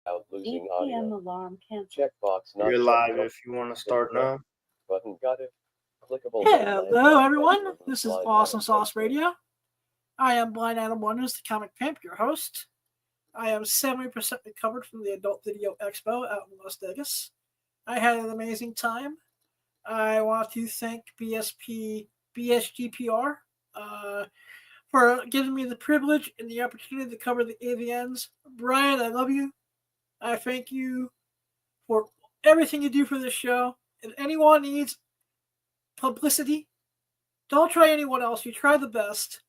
Without losing 8 p.m. audio. alarm cancelled. Checkbox not You're checked. live if you want to start now. Button got it. Clickable. Hello, everyone. This is Awesome Sauce Radio. I am Blind Adam Wonders, the comic pimp, your host. I am 70% recovered from the Adult Video Expo out in Las Vegas. I had an amazing time. I want to thank BSGPR for giving me the privilege and the opportunity to cover the AVNs. Brian, I love you. I thank you for everything you do for this show. If anyone needs publicity, don't try anyone else. You try the best.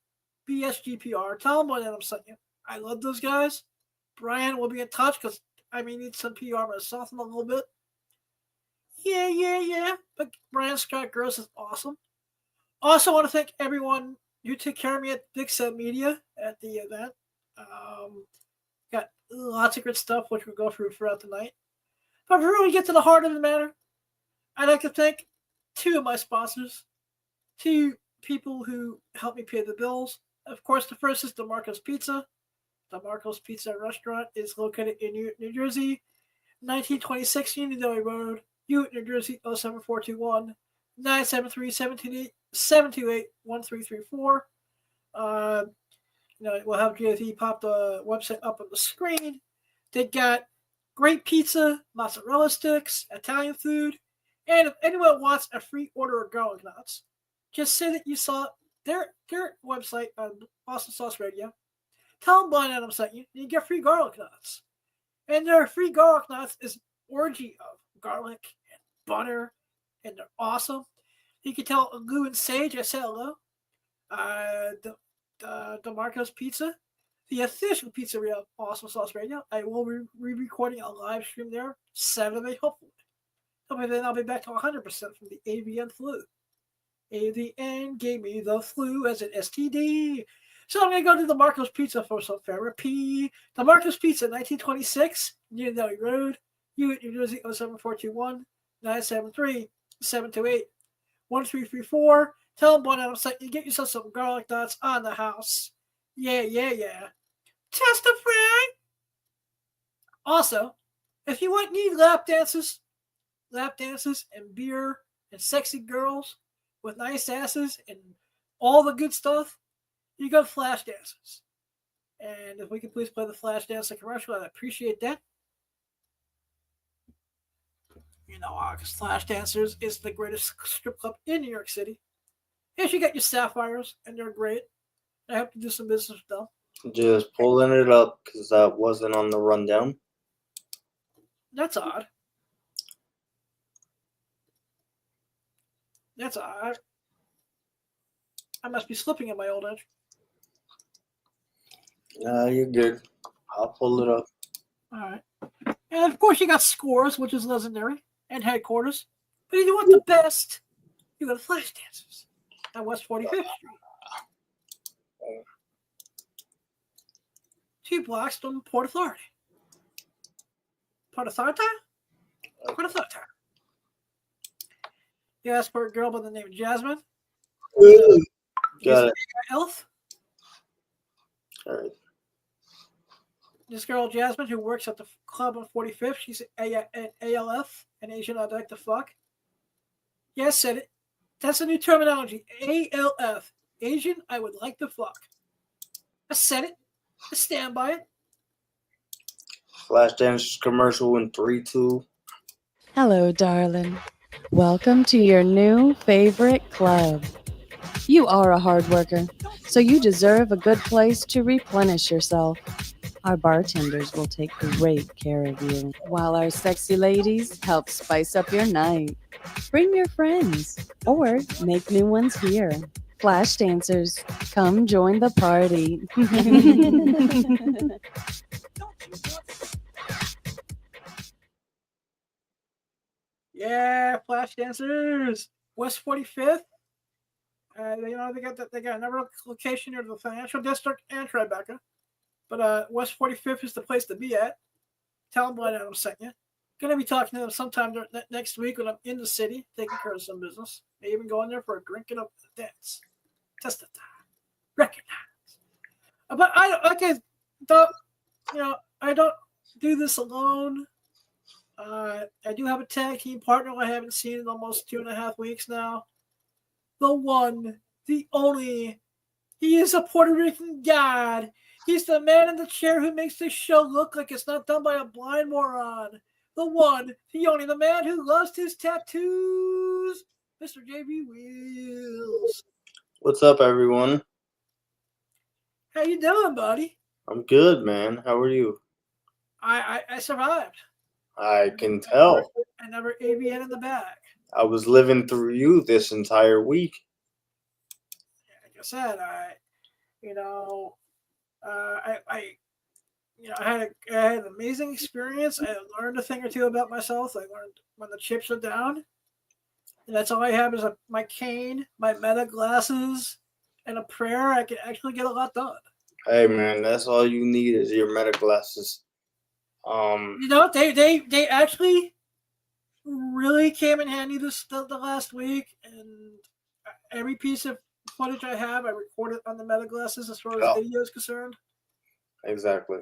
BSGPR. Tell them what I'm sent you. I love those guys. Brian will be in touch because I may need some PR myself in a little bit. Yeah. But Brian Scott Gross is awesome. Also want to thank everyone who took care of me at Big Set Media at the event. Got lots of good stuff, which we'll go through throughout the night. But if we really get to the heart of the matter, I'd like to thank two of my sponsors, two people who helped me pay the bills. Of course, the first is DeMarco's Pizza. DeMarco's Pizza restaurant is located in New Jersey, 1926 Unionville Road, Hewitt, New Jersey, 07421 973 728 1334. We'll have JV pop the website up on the screen. They got great pizza, mozzarella sticks, Italian food, and if anyone wants a free order of garlic knots, just say that you saw their website on Awesome Sauce Radio. Tell them Blind Adam sent you, and you get free garlic knots. And their free garlic knots is an orgy of garlic and butter, and they're awesome. You can tell Lou and Sage I said hello. DeMarco's Pizza, the official pizzeria of Awesome Sauce Radio. I will be recording a live stream there Saturday, hopefully. Then I'll be back to 100% from the AVN flu. AVN gave me the flu as an STD. So I'm going to go to DeMarco's Pizza for some therapy. DeMarco's Pizza, 1926, New Delhi Road, Hewitt, New Jersey, 07421 973 728 1334. Tell them one out you get yourself some garlic knots on the house. Yeah. Testify. Also, if you need lap dances and beer and sexy girls with nice asses and all the good stuff, you got Flash Dancers. And if we can please play the Flash Dancer commercial, I'd appreciate that. Because Flash Dancers is the greatest strip club in New York City. Yes, you got your Sapphires, and they're great. I hope to do some business with them. Just pulling it up because that wasn't on the rundown. That's odd. I must be slipping in my old age. You're good. I'll pull it up. All right. And of course, you got Scores, which is legendary, and Headquarters. But if you want the best, you got Flash Dancers at West 45th Street. 2 blocks from Port Authority. Port Authority? You ask for a girl by the name of Jasmine. Got it. Elf. All right. This girl, Jasmine, who works at the club on 45th, she's an ALF, an Asian I'd like to fuck. Yeah, I said it. That's a new terminology. ALF, Asian I would like to fuck. I said it. I stand by it. Flash Dance commercial in 3, 2. Hello, darling. Welcome to your new favorite club. You are a hard worker, so you deserve a good place to replenish yourself. Our bartenders will take great care of you, while our sexy ladies help spice up your night. Bring your friends, or make new ones here. Flash Dancers, come join the party. Yeah, Flash Dancers. West 45th. They got another location near the Financial District and Tribeca. But West 45th is the place to be at. Tell them Blind Adam sent you. Going to be talking to them sometime next week when I'm in the city, taking care of some business. May even go in there for a drink and a dance. Testify. Recognize. But I don't do this alone. I do have a tag team partner I haven't seen in almost 2.5 weeks now. The one, the only. He is a Puerto Rican god. He's the man in the chair who makes this show look like it's not done by a blind moron. The one, the only, the man who loves his tattoos, Mr. JB Wheels. What's up, everyone? How you doing, buddy? I'm good, man. How are you? I survived. I can tell. I never ABN in the back. I was living through you this entire week. Like I said, I had an amazing experience. I learned a thing or two about myself. I learned when the chips are down. And that's all I have is my cane, my meta glasses, and a prayer. I can actually get a lot done. Hey, man, that's all you need is your meta glasses. They actually really came in handy the last week, and every piece of footage I have, I recorded on the meta glasses as far as video is concerned. Exactly.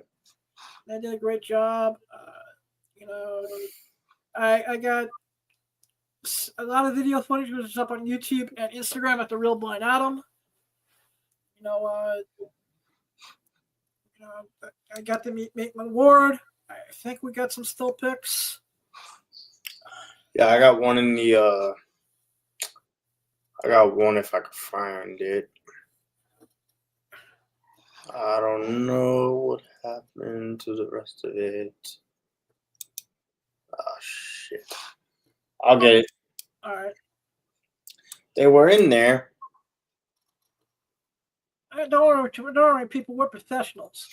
They did a great job. I got a lot of video footage which is up on YouTube and Instagram at The Real Blind Adam. I got to meet Maitland Ward. I think we got some still pics. Yeah, I got one in the, I got one if I could find it. I don't know what happened to the rest of it. Oh, shit. I'll get it. All right. They were in there. Don't worry, people. We're professionals.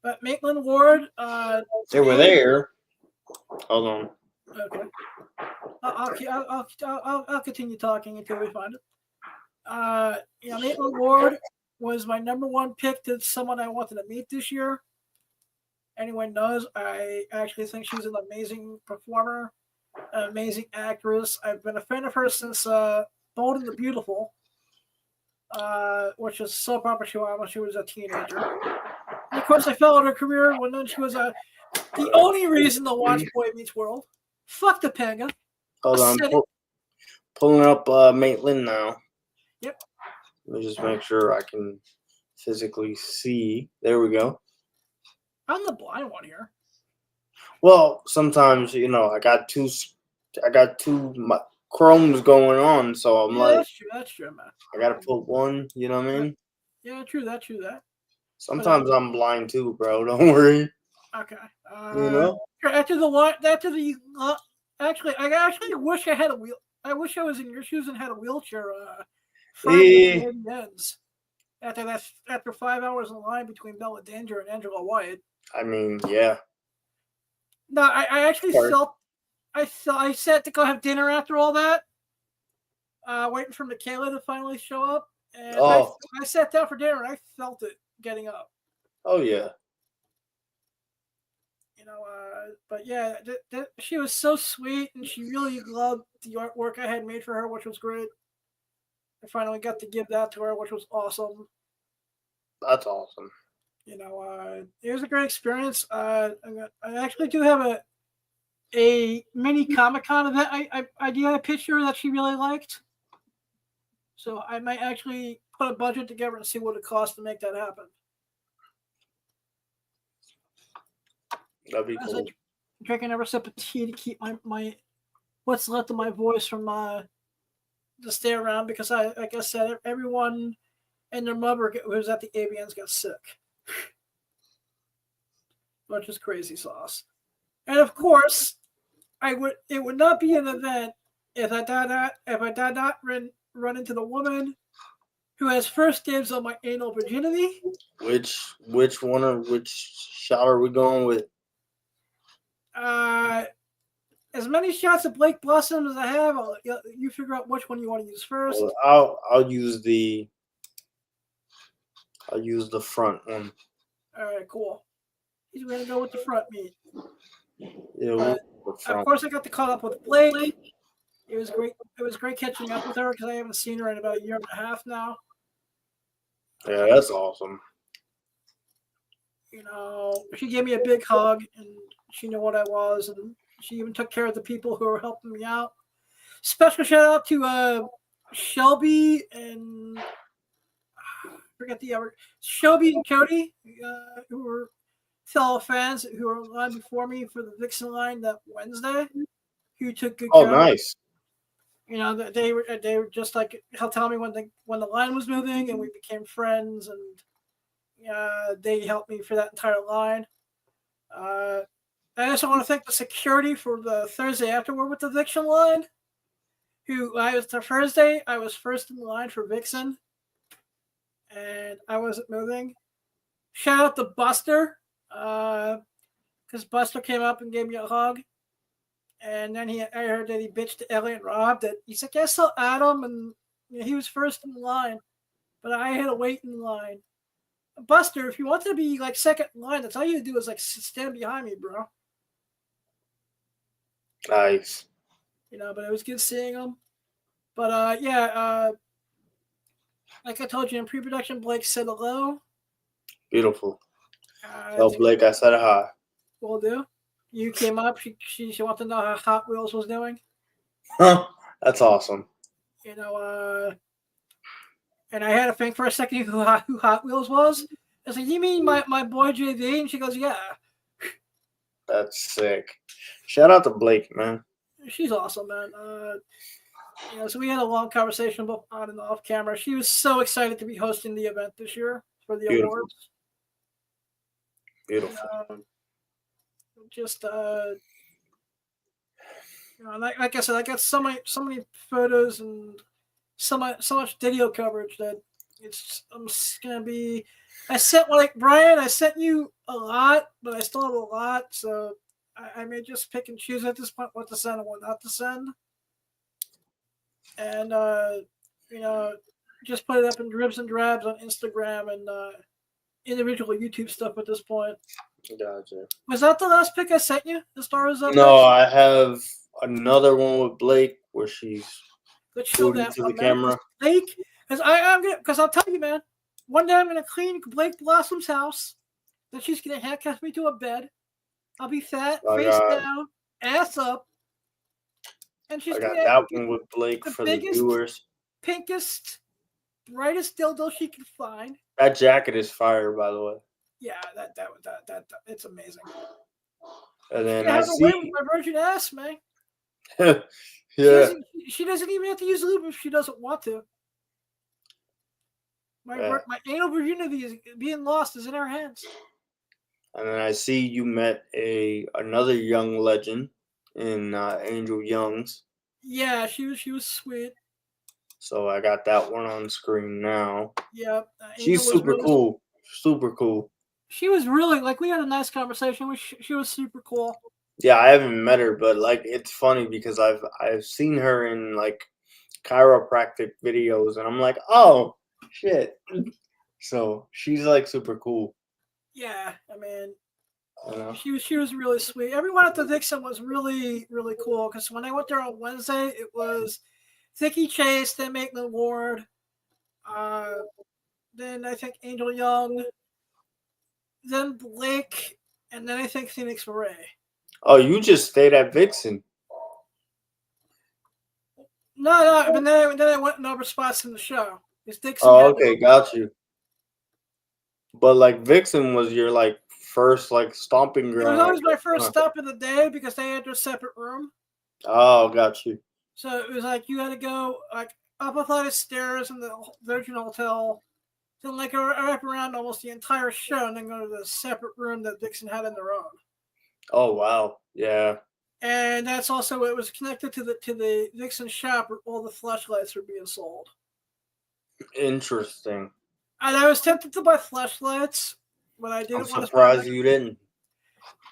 But Maitland Ward. They were there. Hold on. Okay. I'll continue talking until we find it. Maitland Ward was my number one pick to someone I wanted to meet this year. Anyone knows, I actually think she's an amazing performer, an amazing actress. I've been a fan of hers since Bold and the Beautiful, which is soap opera show when she was a teenager. And of course, I followed her career when she was the only reason to watch Boy Meets World. Fuck the Panga. Hold on. Pulling up Maitland now. Yep. Let me just make sure I can physically see. There we go. I'm the blind one here. Well, sometimes I got two Chromes going on, so I'm like, that's true, man. I gotta put one. You know what I mean? Yeah, true that. Sometimes I'm blind too, bro. Don't worry. Okay. Actually, I actually wish I had a wheel. I wish I was in your shoes and had a wheelchair. Ends after 5 hours in line between Bella Danger and Angela Wyatt. I mean, yeah. No, I actually felt. I sat to go have dinner after all that, waiting for Michaela to finally show up, and I sat down for dinner and I felt it getting up. Oh yeah. But yeah, she was so sweet, and she really loved the artwork I had made for her, which was great. I finally got to give that to her, which was awesome. That's awesome. It was a great experience. I actually do have a mini Comic-Con event idea I pitched her that she really liked. So I might actually put a budget together and see what it costs to make that happen. That'd be cool. Drinking every sip of tea to keep my what's left of my voice from to stay around, because like I said, everyone and their mother who was at the ABNs got sick, which is crazy sauce. And of course, it would not be an event if I did not run into the woman who has first dibs on my anal virginity. Which shot are we going with? As many shots of Blake Blossom as I have, you figure out which one you want to use first. Well, I'll use the front one. All right, cool. He's gonna go with the front meat. Yeah. Of course, I got to call up with Blake. It was great. It was great catching up with her because I haven't seen her in about a year and a half now. Yeah, that's awesome. She gave me a big hug, and she knew what I was, and she even took care of the people who were helping me out. Special shout out to Shelby and forget the other Shelby and Cody, who were fellow fans who were in line before me for the Vixen line that Wednesday, who took good Oh, care. nice. They were just like he'll tell me when the line was moving, and we became friends, and they helped me for that entire line. I also want to thank the security for the Thursday afterward with the Vixen line. The Thursday I was first in line for Vixen, and I wasn't moving. Shout out to Buster, because Buster came up and gave me a hug. And then I heard that he bitched to Elliot and Rob that he's like, I saw Adam and he was first in line, but I had to wait in line. Buster, if you wanted to be like second in line, that's all you do is like stand behind me, bro. Nice. But it was good seeing him. But like I told you in pre-production, Blake said hello. Beautiful. Tell Blake I said hi. Will do. You came up. She wanted to know how Hot Wheels was doing. That's awesome. And I had to think for a second who Hot Wheels was. I was like, you mean my boy JV? And she goes, yeah. That's sick. Shout out to Blake, man. She's awesome, man. So we had a long conversation both on and off camera. She was so excited to be hosting the event this year for the Beautiful. awards. Beautiful. Like I said, I got so many photos and so much video coverage that I'm just gonna be. I sent Brian. I sent you a lot, but I still have a lot, so I may just pick and choose at this point what to send and what not to send, and just put it up in dribs and drabs on Instagram and individual YouTube stuff at this point. Gotcha. Was that the last pic I sent you as far as No, I have another one with Blake where she's moving to the camera. Blake, because I'll tell you, man. One day I'm gonna clean Blake Blossom's house. Then she's gonna handcuff me to a bed. I'll be fat, face down, ass up, and she's I got gonna that one with Blake the for the biggest, viewers. pinkest, brightest dildo she can find. That jacket is fire, by the way. Yeah, that it's amazing. And then I I have a way with see. my virgin ass, man. Yeah. She doesn't even have to use lube if she doesn't want to. My anal virginity is being lost is in her hands. And then I see you met another young legend in Angel Youngs. Yeah, she was sweet. So I got that one on screen now. Yeah, She's super cool. Super cool. She was really we had a nice conversation. She was super cool. Yeah, I haven't met her, but it's funny because I've seen her in chiropractic videos, and I'm like, oh shit. So she's super cool. Yeah, I mean, You know? she was really sweet. Everyone at the Vixen was really really cool because when I went there on Wednesday, it was Vicky Chase, then Maitland Ward, then I think Angel Young, then Blake, and then I think Phoenix Marais. Oh, you just stayed at Vixen. No, but then I went in other spots in the show. Oh, okay, got you. But Vixen was your first stomping ground. It was always my first stop of the day because they had their separate room. Oh, got you. So it was you had to go up a flight of stairs in the Virgin Hotel, then wrap around almost the entire show, and then go to the separate room that Vixen had in their own. Oh wow, yeah. And that's also it was connected to the Vixen shop where all the flashlights were being sold. Interesting. And I was tempted to buy flashlights, but I didn't. I'm surprised you didn't.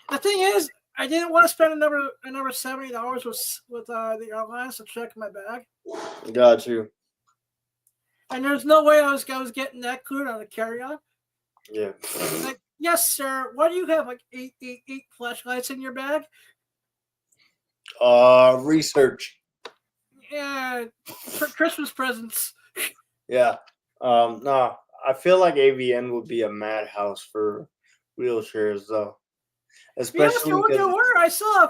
The thing is, I didn't want to spend another $70 with the airlines to check my bag. Got you. And there's no way I was getting that cleared on a carry-on. Yeah. Yes, sir. Why do you have eight flashlights in your bag? Research. Yeah, for Christmas presents. Yeah. No, I feel like AVN would be a madhouse for wheelchairs though, Yeah, especially there because were. I saw.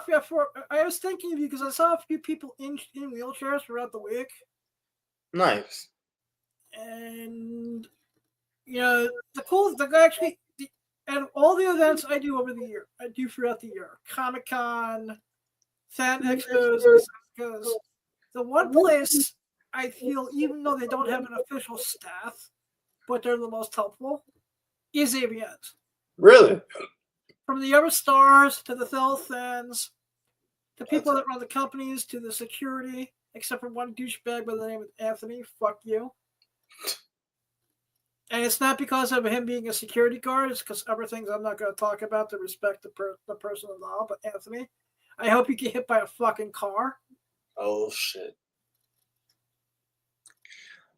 I was thinking of you because I saw a few people in wheelchairs throughout the week, nice. and and all the events I do over the year, I do throughout the year, Comic-Con, fan expos, because the one place I feel, even though they don't have an official staff, but they're the most helpful, is AVNs. Really? From the other stars to the Phil fans, the people that run the companies to the security, except for one douchebag by the name of Anthony. Fuck you. And it's not because of him being a security guard. It's because other things I'm not going to talk about to respect the person involved. But Anthony, I hope you get hit by a fucking car. Oh shit.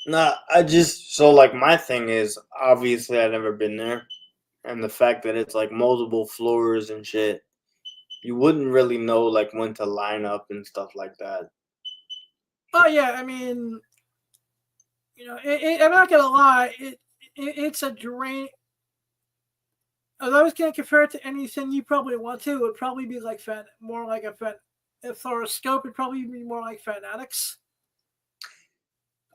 Nah, like my thing is obviously I've never been there, and the fact that it's like multiple floors and shit, you wouldn't really know like when to line up and stuff like that. Oh yeah, I mean, I'm not going to lie. It's a drain. If I was going to compare it to anything you probably want to, it would probably be like more like a fan. If for a scope, it'd probably be more like Fanatics.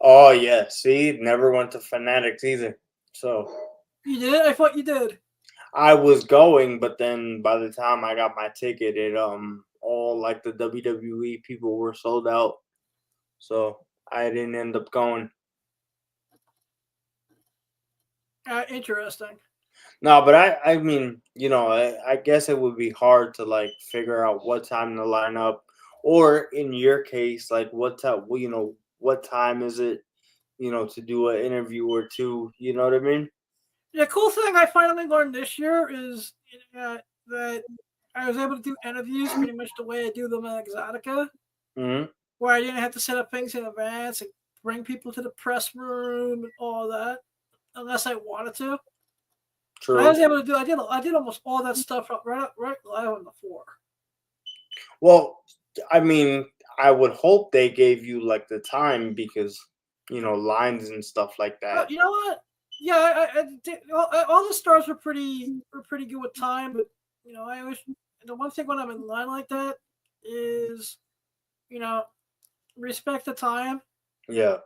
Oh yeah, see, never went to Fanatics either. So You did? I thought you did. I was going, but then by the time I got my ticket, it all like the WWE people were sold out. So I didn't end up going. Interesting. No, but I mean, I guess it would be hard to like figure out what time to line up, or in your case, like what time is it, to do an interview or two. You know what I mean? The cool thing I finally learned this year is that I was able to do interviews pretty much the way I do them at Exotica, Hmm. where I didn't have to set up things in advance and bring people to the press room and all that, unless I wanted to. True. I was able to do. I did almost all that stuff right live on the floor. Well, I mean, I would hope they gave you like the time because lines and stuff like that. You know what? Yeah, I did, all the stars were pretty good with time, but I always the one thing when I'm in line like that is respect the time. Yeah.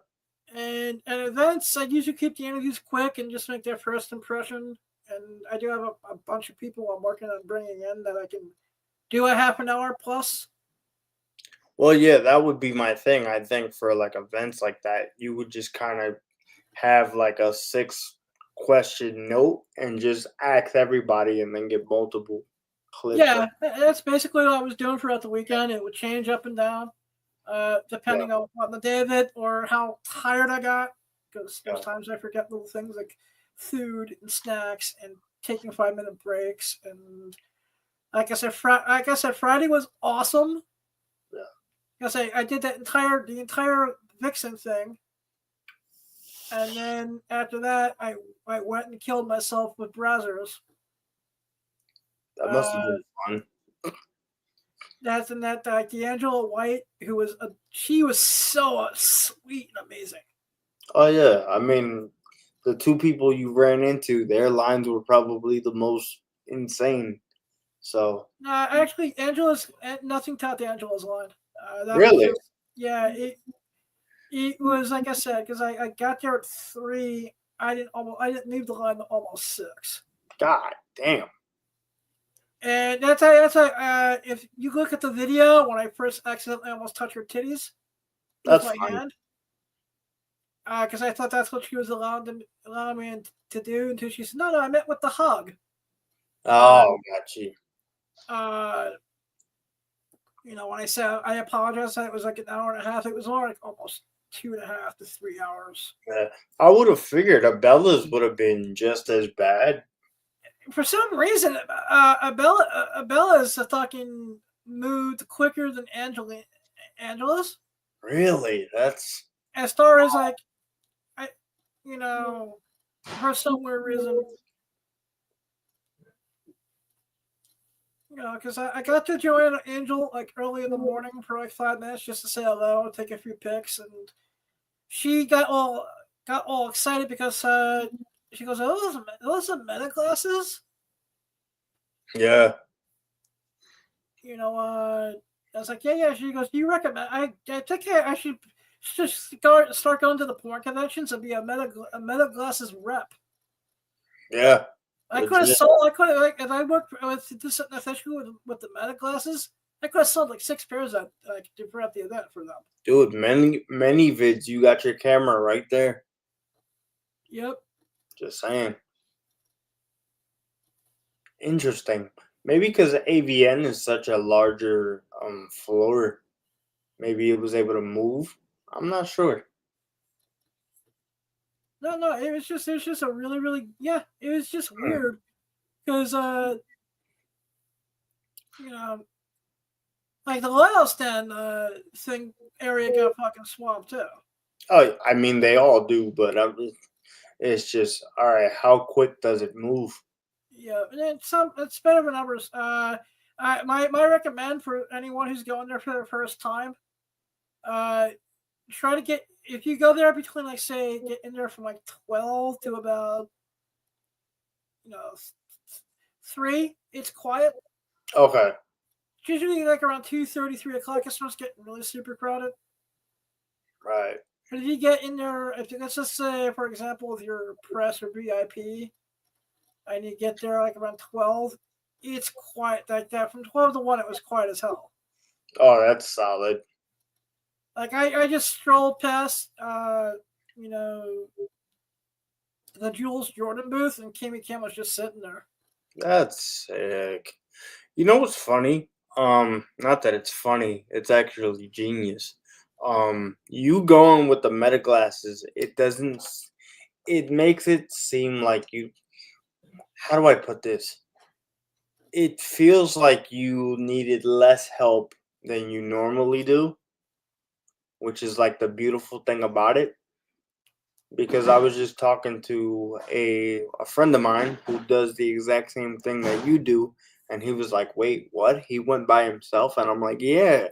And at events, I usually keep the interviews quick and just make their first impression. And I do have a bunch of people I'm working on bringing in that I can do a half an hour plus. Well, yeah, that would be my thing. I think for like events like that, you would just kind of have like a 6-question note and just ask everybody and then get multiple clips. Yeah, that's basically what I was doing throughout the weekend. It would change up and down, depending on the day of it or how tired I got. Because there's times I forget little things like food and snacks and taking 5-minute breaks. And like I said, Friday was awesome. Yeah. I did the entire Vixen thing. And then after that, I went and killed myself with Brazzers. That must have been fun. That's in that D'Angelo White, she was so sweet and amazing. Oh yeah, I mean, the two people you ran into, their lines were probably the most insane. So actually, Angela's nothing topped Angela's line. really, it was like I said, because I got there at 3. I didn't leave the line to almost 6. God damn. And that's if you look at the video when I first accidentally almost touched her titties with my hand, because I thought that's what she was allowing me to do until she said, "No, I meant with the hug." Oh, got you. When I said I apologize, it was like an hour and a half. It was more like almost 2.5 to 3 hours. Yeah, I would have figured Abella's would have been just as bad. For some reason, Abella's fucking moved quicker than Angela's. Really? That's as far as like, for some weird reason. Because I got to join Angel like early in the morning for like 5 minutes just to say hello, take a few pics, and she got all excited because she goes, "Oh, those are meta glasses." Yeah. You know, I was like, yeah. She goes, do you recommend? I think I should just start going to the porn conventions and be a Meta Glasses rep. Yeah. I could have Legit. sold. I could have like if I worked with this especially with the Meta Glasses. I could have sold like 6 pairs at like throughout the event for them. Dude, many vids, you got your camera right there. Yep. Just saying. Interesting. Maybe because AVN is such a larger floor, maybe it was able to move. I'm not sure. No. It was just a really yeah. It was just weird because you know, like the layout stand thing area got fucking swamped too. Oh, I mean they all do, but it's just all right. How quick does it move? Yeah, and it's better than numbers. My recommend for anyone who's going there for the first time, try to get if you go there between like say get in there from like 12 to about 3. It's quiet. Okay. It's usually like around 2:30, 3 o'clock. It starts getting really super crowded. Right. But if you get in there, if let's just say for example, if you're press or VIP, and you get there like around 12, it's quiet like that. From 12 to 1, it was quiet as hell. Oh, that's solid. Like I just strolled past, the Jules Jordan booth, and Kimmy Kim was just sitting there. That's sick. You know what's funny? Not that it's funny. It's actually genius. You going with the Meta glasses, it doesn't. It makes it seem like you. How do I put this? It feels like you needed less help than you normally do, which is like the beautiful thing about it. Because I was just talking to a friend of mine who does the exact same thing that you do, and he was like, "Wait, what? He went by himself?" And I'm like, "Yeah."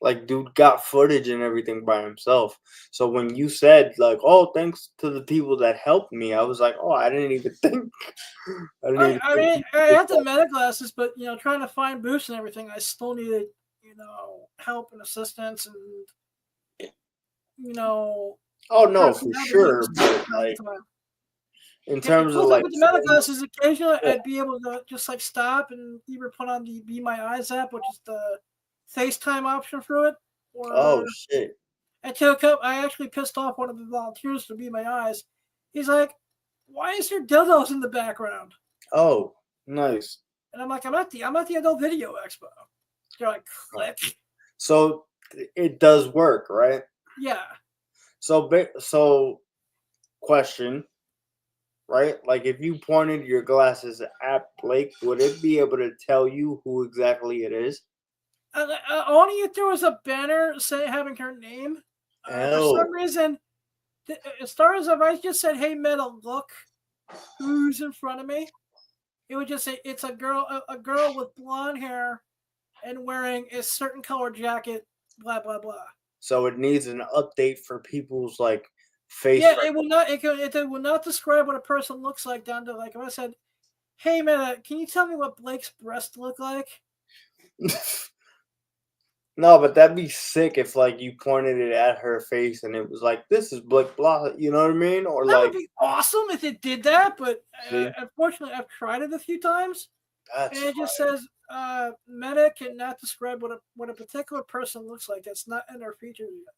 Like, dude got footage and everything by himself. So when you said like, "Oh, thanks to the people that helped me," I was like, "Oh, I didn't even think." I didn't even I think mean, you I did had the that. Meta glasses, but trying to find booths and everything, I still needed help and assistance, and Oh trying no, to for figure out the sure. booths But at like the time. in Yeah, the terms of cool thing like with the Meta film, glasses, occasionally yeah. I'd be able to just like stop and either put on the Be My Eyes app, which is the FaceTime option for it, Oh or shit. I actually pissed off one of the volunteers to Be My Eyes. He's like, "Why is there dildos in the background?" Oh, nice. And I'm like, I'm at the Adult Video Expo." They're like, "Click." So it does work, right? Yeah. So question, right? Like if you pointed your glasses at Blake, would it be able to tell you who exactly it is? Only if there was a banner having her name. For some Oh, reason, as far as if I just said, "Hey, Meta, look who's in front of me," it would just say it's a girl with blonde hair and wearing a certain color jacket, blah blah blah. so it needs an update for people's like face Yeah, it will not. It will not describe what a person looks like down to like if I said, "Hey, Meta, can you tell me what Blake's breasts look like?" No, but that'd be sick if like you pointed it at her face and it was like, "This is Blake Blah," you know what I mean? Or That would like, be awesome if it did that, but see, unfortunately, I've tried it a few times, and that's it just fire. says Meta cannot describe what a particular person looks like. That's not in our features yet.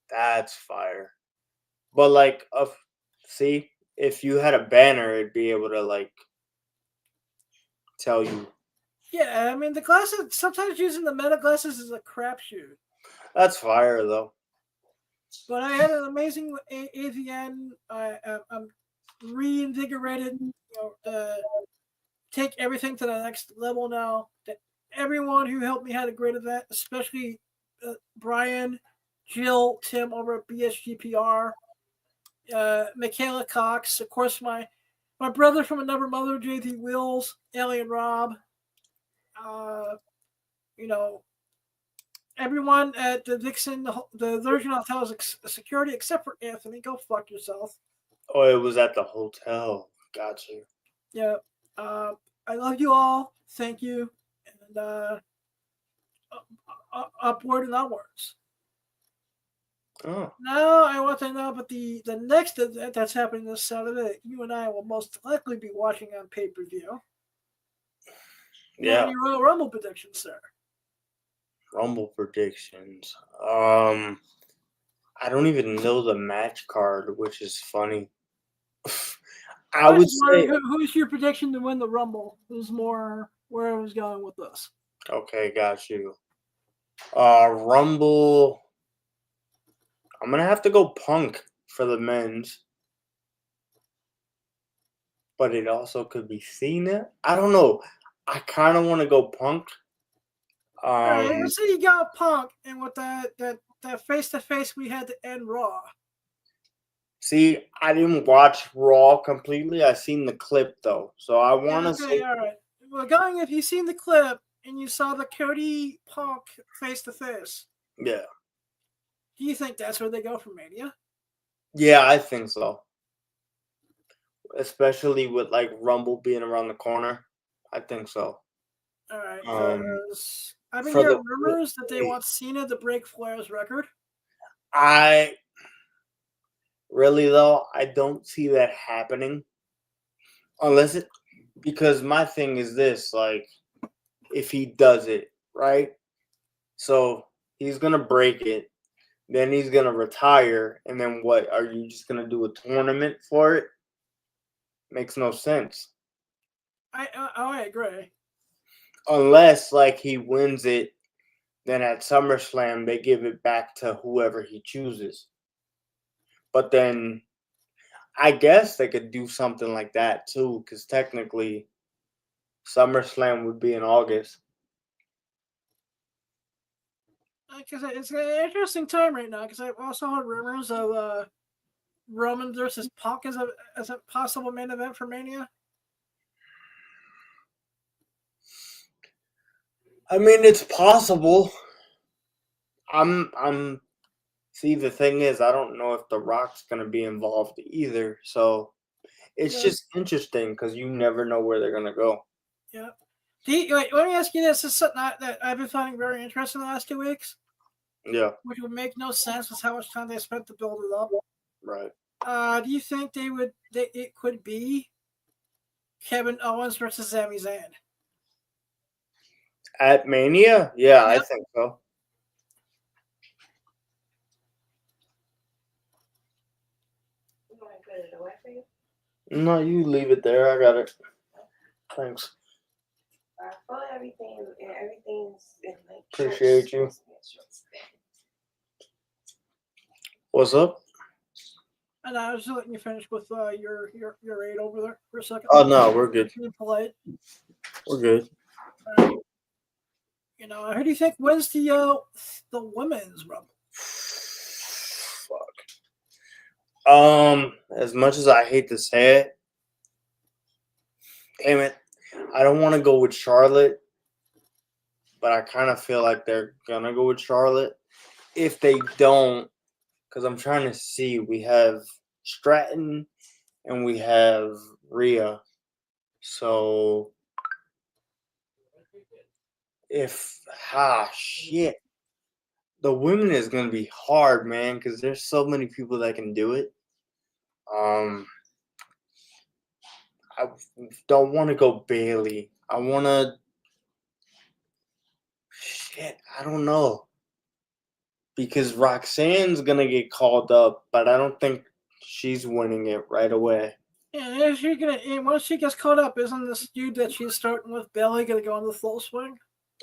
That's fire. But like, see, if you had a banner, it'd be able to like tell you. Yeah, I mean the glasses. Sometimes using the Meta glasses is a crapshoot. That's fire though. But I had an amazing AVN. I'm reinvigorated. Take everything to the next level now. Everyone who helped me had a great event, especially Brian, Jill, Tim over at BSGPR, Michaela Cox, of course my brother from another mother, JT Wills, Alien Rob, uh, you know, everyone at the Dixon, the Virgin Hotels security, except for Anthony. Go fuck yourself. Oh, it was at the hotel. Gotcha. Yeah. I love you all. Thank you. And upward and onwards. Oh, Now I want to know about the next event that's happening this Saturday. You and I will most likely be watching on pay-per-view. yeah. Any Royal Rumble predictions, sir? Rumble predictions. I don't even know the match card, which is funny. I would say, Who's your prediction to win the Rumble? Is more where I was going with this. okay, got you. Rumble. I'm gonna have to go Punk for the men's, but it also could be Cena. I don't know. I kind of want to go Punk. All right, let's say you got Punk, and with that face-to-face we had to end Raw. See, I didn't watch Raw completely. I seen the clip though, so I want to Okay, see. all right. Well, going if you've seen the clip and you saw the Cody Punk face-to-face, Yeah, do you think that's where they go for Mania? yeah, I think so. Especially with like Rumble being around the corner, I think so. All right, Um, because I've been for hearing the- rumors that they want Cena to break Flair's record. I really though, I don't see that happening unless it because my thing is this, like if he does it, right? So he's gonna break it, then he's gonna retire, and then what? Are you just gonna do a tournament for it? Makes no sense. I agree. Unless like he wins it, then at SummerSlam they give it back to whoever he chooses. But then I guess they could do something like that too, because technically SummerSlam would be in August. Because it's an interesting time right now. Because I've also heard rumors of Roman versus Punk as a possible main event for Mania. I mean, it's possible. See, the thing is, I don't know if The Rock's gonna be involved either. So it's Yeah. just interesting because you never know where they're gonna go. Yeah. Wait, let me ask you this. This is something that I've been finding very interesting the last 2 weeks, Yeah, which would make no sense with how much time they spent to build it up. right. Do you think it could be Kevin Owens versus Sami Zayn? At Mania, yeah, I Yep. think so. You want to put it away for you? No, you leave it there. I got it. Thanks. I feel everything's in like. Appreciate you. What's up? And I was just letting you finish with your aid over there for a second. Oh no, we're good. Being polite. We're good. You know, who do you think wins the women's rumble? Fuck. As much as I hate to say it, damn it, I don't want to go with Charlotte, but I kind of feel like they're gonna go with Charlotte. If they don't, because I'm trying to see, we have Stratton and we have Rhea. So shit. The women is gonna be hard, man, because there's so many people that can do it. I don't want to go Bailey. I want to. Shit, I don't know. Because Roxanne's gonna get called up, but I don't think she's winning it right away. Yeah, once she gets caught up, isn't this dude that she's starting with Bailey gonna go on the full swing?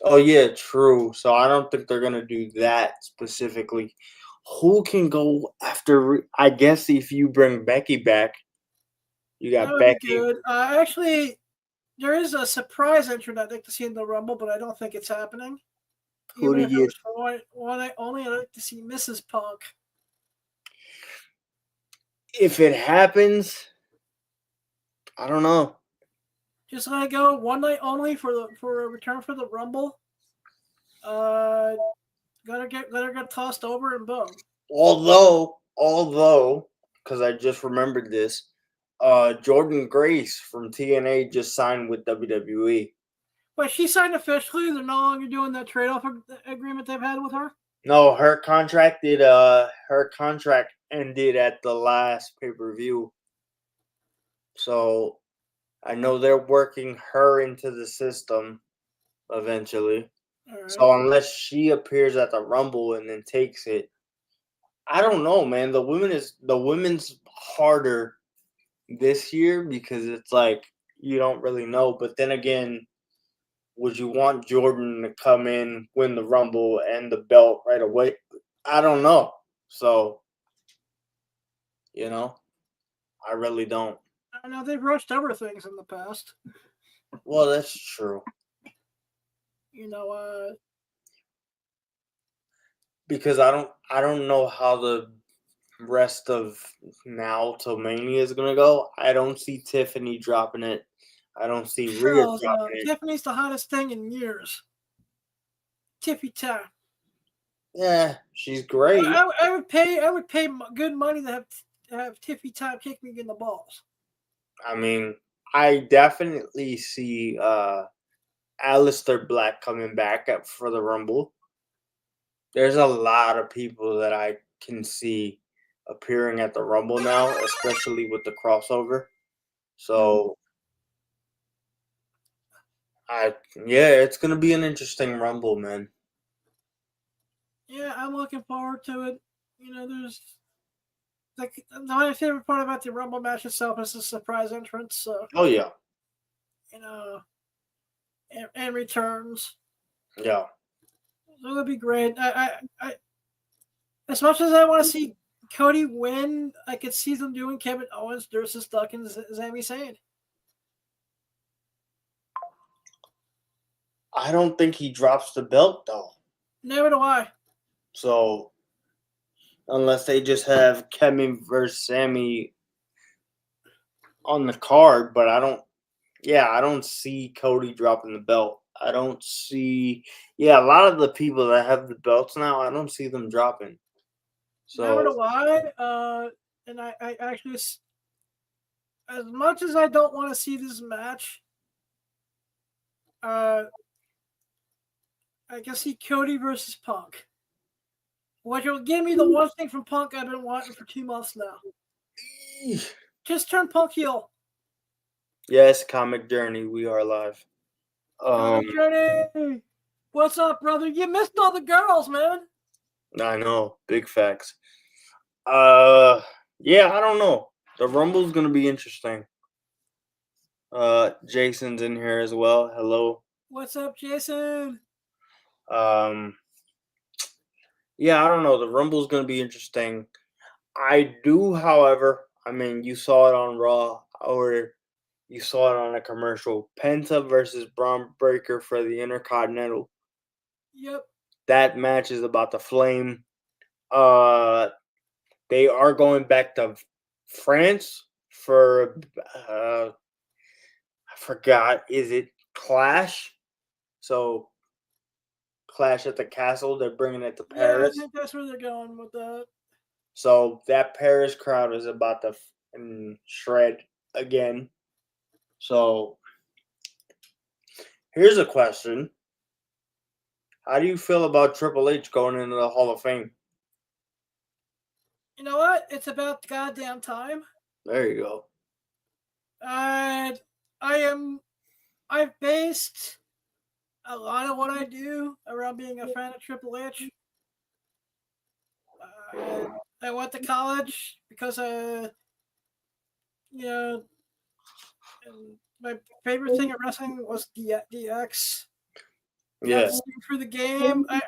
Oh yeah, true. So I don't think they're gonna do that specifically. Who can go after? I guess if you bring Becky back, you That got would Becky. be good. Actually, there is a surprise entrant I'd like to see in the Rumble, but I don't think it's happening. Who Even do if it you? was for one night only, I'd like to see Mrs. Punk. If it happens, I don't know. Just let it go one night only for a return for the Rumble. Let her get tossed over and boom. Although, because I just remembered this, Jordan Grace from TNA just signed with WWE. But she signed officially. They're no longer doing that trade-off agreement they've had with her. No, her contract ended at the last pay-per-view. So I know they're working her into the system eventually. All right. So unless she appears at the Rumble and then takes it, I don't know, man. The women's harder this year because it's like you don't really know. But then again, would you want Jordan to come in, win the Rumble and the belt right away? I don't know. So, I really don't. I know they've rushed over things in the past. Well, that's true. Because I don't know how the rest of now till Mania is gonna go. I don't see Tiffany dropping it. I don't see Rhea dropping it. Tiffany's the hottest thing in years. Tiffy time. Yeah, she's great. I would pay good money to have Tiffy time kick me in the balls. I mean, I definitely see Aleister Black coming back for the Rumble. There's a lot of people that I can see appearing at the Rumble now, especially with the crossover. So, it's gonna be an interesting Rumble, man. Yeah, I'm looking forward to it. There's like my favorite part about the Rumble match itself is the surprise entrance. So, Oh yeah, and returns. yeah. So it'll be great. I as much as I want to see Cody win, I could see them doing Kevin Owens versus Duncan Sami Zayn. I don't think he drops the belt though. Never do I. So, unless they just have Kevin versus Sammy on the card, but I don't see Cody dropping the belt. I don't see, a lot of the people that have the belts now, I don't see them dropping. So, Never do I. And I actually, as much as I don't want to see this match, I can see Cody versus Punk. Which will give me the one thing from Punk I've been wanting for 2 months now. Just turn Punk heel. Yes, Comic Journey, we are live. Journey, what's up, brother? You missed all the girls, man. I know, big facts. I don't know. The Rumble's gonna be interesting. Jason's in here as well. Hello. What's up, Jason? I don't know. The Rumble's gonna be interesting. I do, however, you saw it on Raw or you saw it on a commercial. Penta versus Braun Breaker for the Intercontinental. Yep. That match is about to flame. They are going back to France for I forgot. Is it Clash? So Clash at the Castle. They're bringing it to Paris. Yeah, I think that's where they're going with that. So that Paris crowd is about to shred again. So here's a question. How do you feel about Triple H going into the Hall of Fame? You know what? It's about goddamn time. There you go. I've based a lot of what I do around being a fan of Triple H. I went to college because my favorite thing at wrestling was DX. Yeah. For the game. I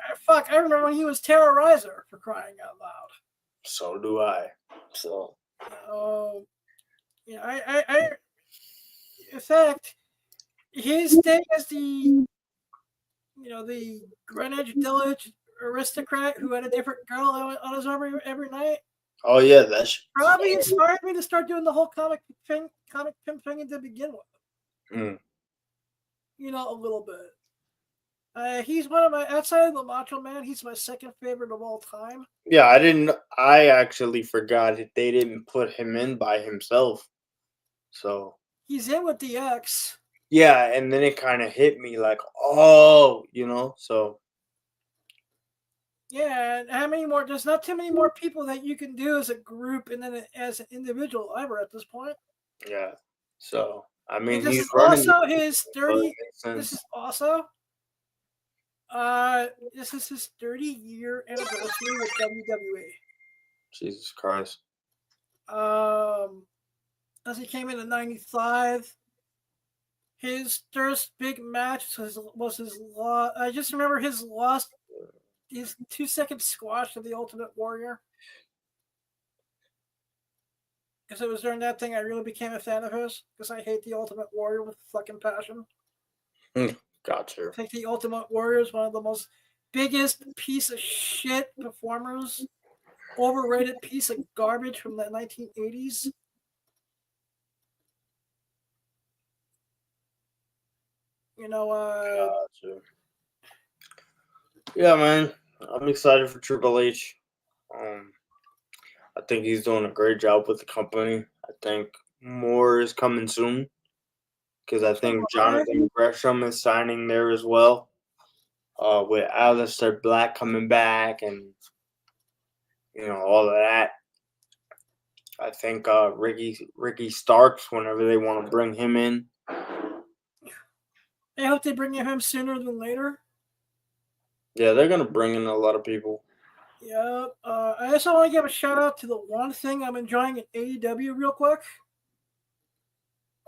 remember when he was Terrorizer, for crying out loud. So do I. So. In fact, his day as the Greenwich Village aristocrat who had a different girl on his arm every night. Oh yeah, that's probably inspired me to start doing the whole comic pimp thing to begin with. Mm. A little bit. He's one of my, outside of the Macho Man, he's my second favorite of all time. Yeah, I actually forgot that they didn't put him in by himself. So He's in with DX. yeah, and then it kind of hit me like, oh, so Yeah, and how many more? There's not too many more people that you can do as a group and then as an individual ever at this point. yeah. So I And mean, this he's is running. also his So it 30. makes sense. This is also this is his 30-year anniversary with WWE. Jesus Christ. As he came in in '95, his first big match was his loss. I just remember his loss, his 2-second squash to the Ultimate Warrior. Because it was during that thing I really became a fan of his. Because I hate the Ultimate Warrior with fucking passion. Gotcha. I think the Ultimate Warrior is one of the most biggest piece of shit performers. Overrated piece of garbage from the 1980s. Gotcha. Yeah, man. I'm excited for Triple H. I think he's doing a great job with the company. I think more is coming soon. Because I think Jonathan Gresham is signing there as well. With Aleister Black coming back and all of that. I think Ricky Starks, whenever they want to bring him in. I hope they bring him sooner than later. Yeah, they're gonna bring in a lot of people. Yeah. I also want to give a shout out to the one thing I'm enjoying in AEW real quick.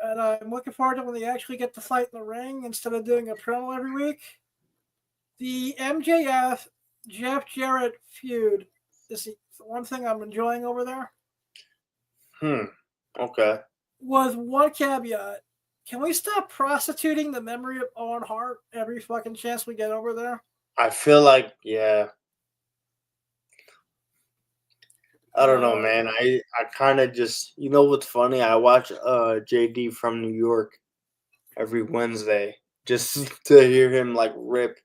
And I'm looking forward to when they actually get to fight in the ring instead of doing a promo every week. The MJF Jeff Jarrett feud is the one thing I'm enjoying over there. Okay. With one caveat. Can we stop prostituting the memory of Owen Hart every fucking chance we get over there? I feel like, yeah. I don't know, man. I kind of just, what's funny? I watch JD from New York every Wednesday just to hear him like rip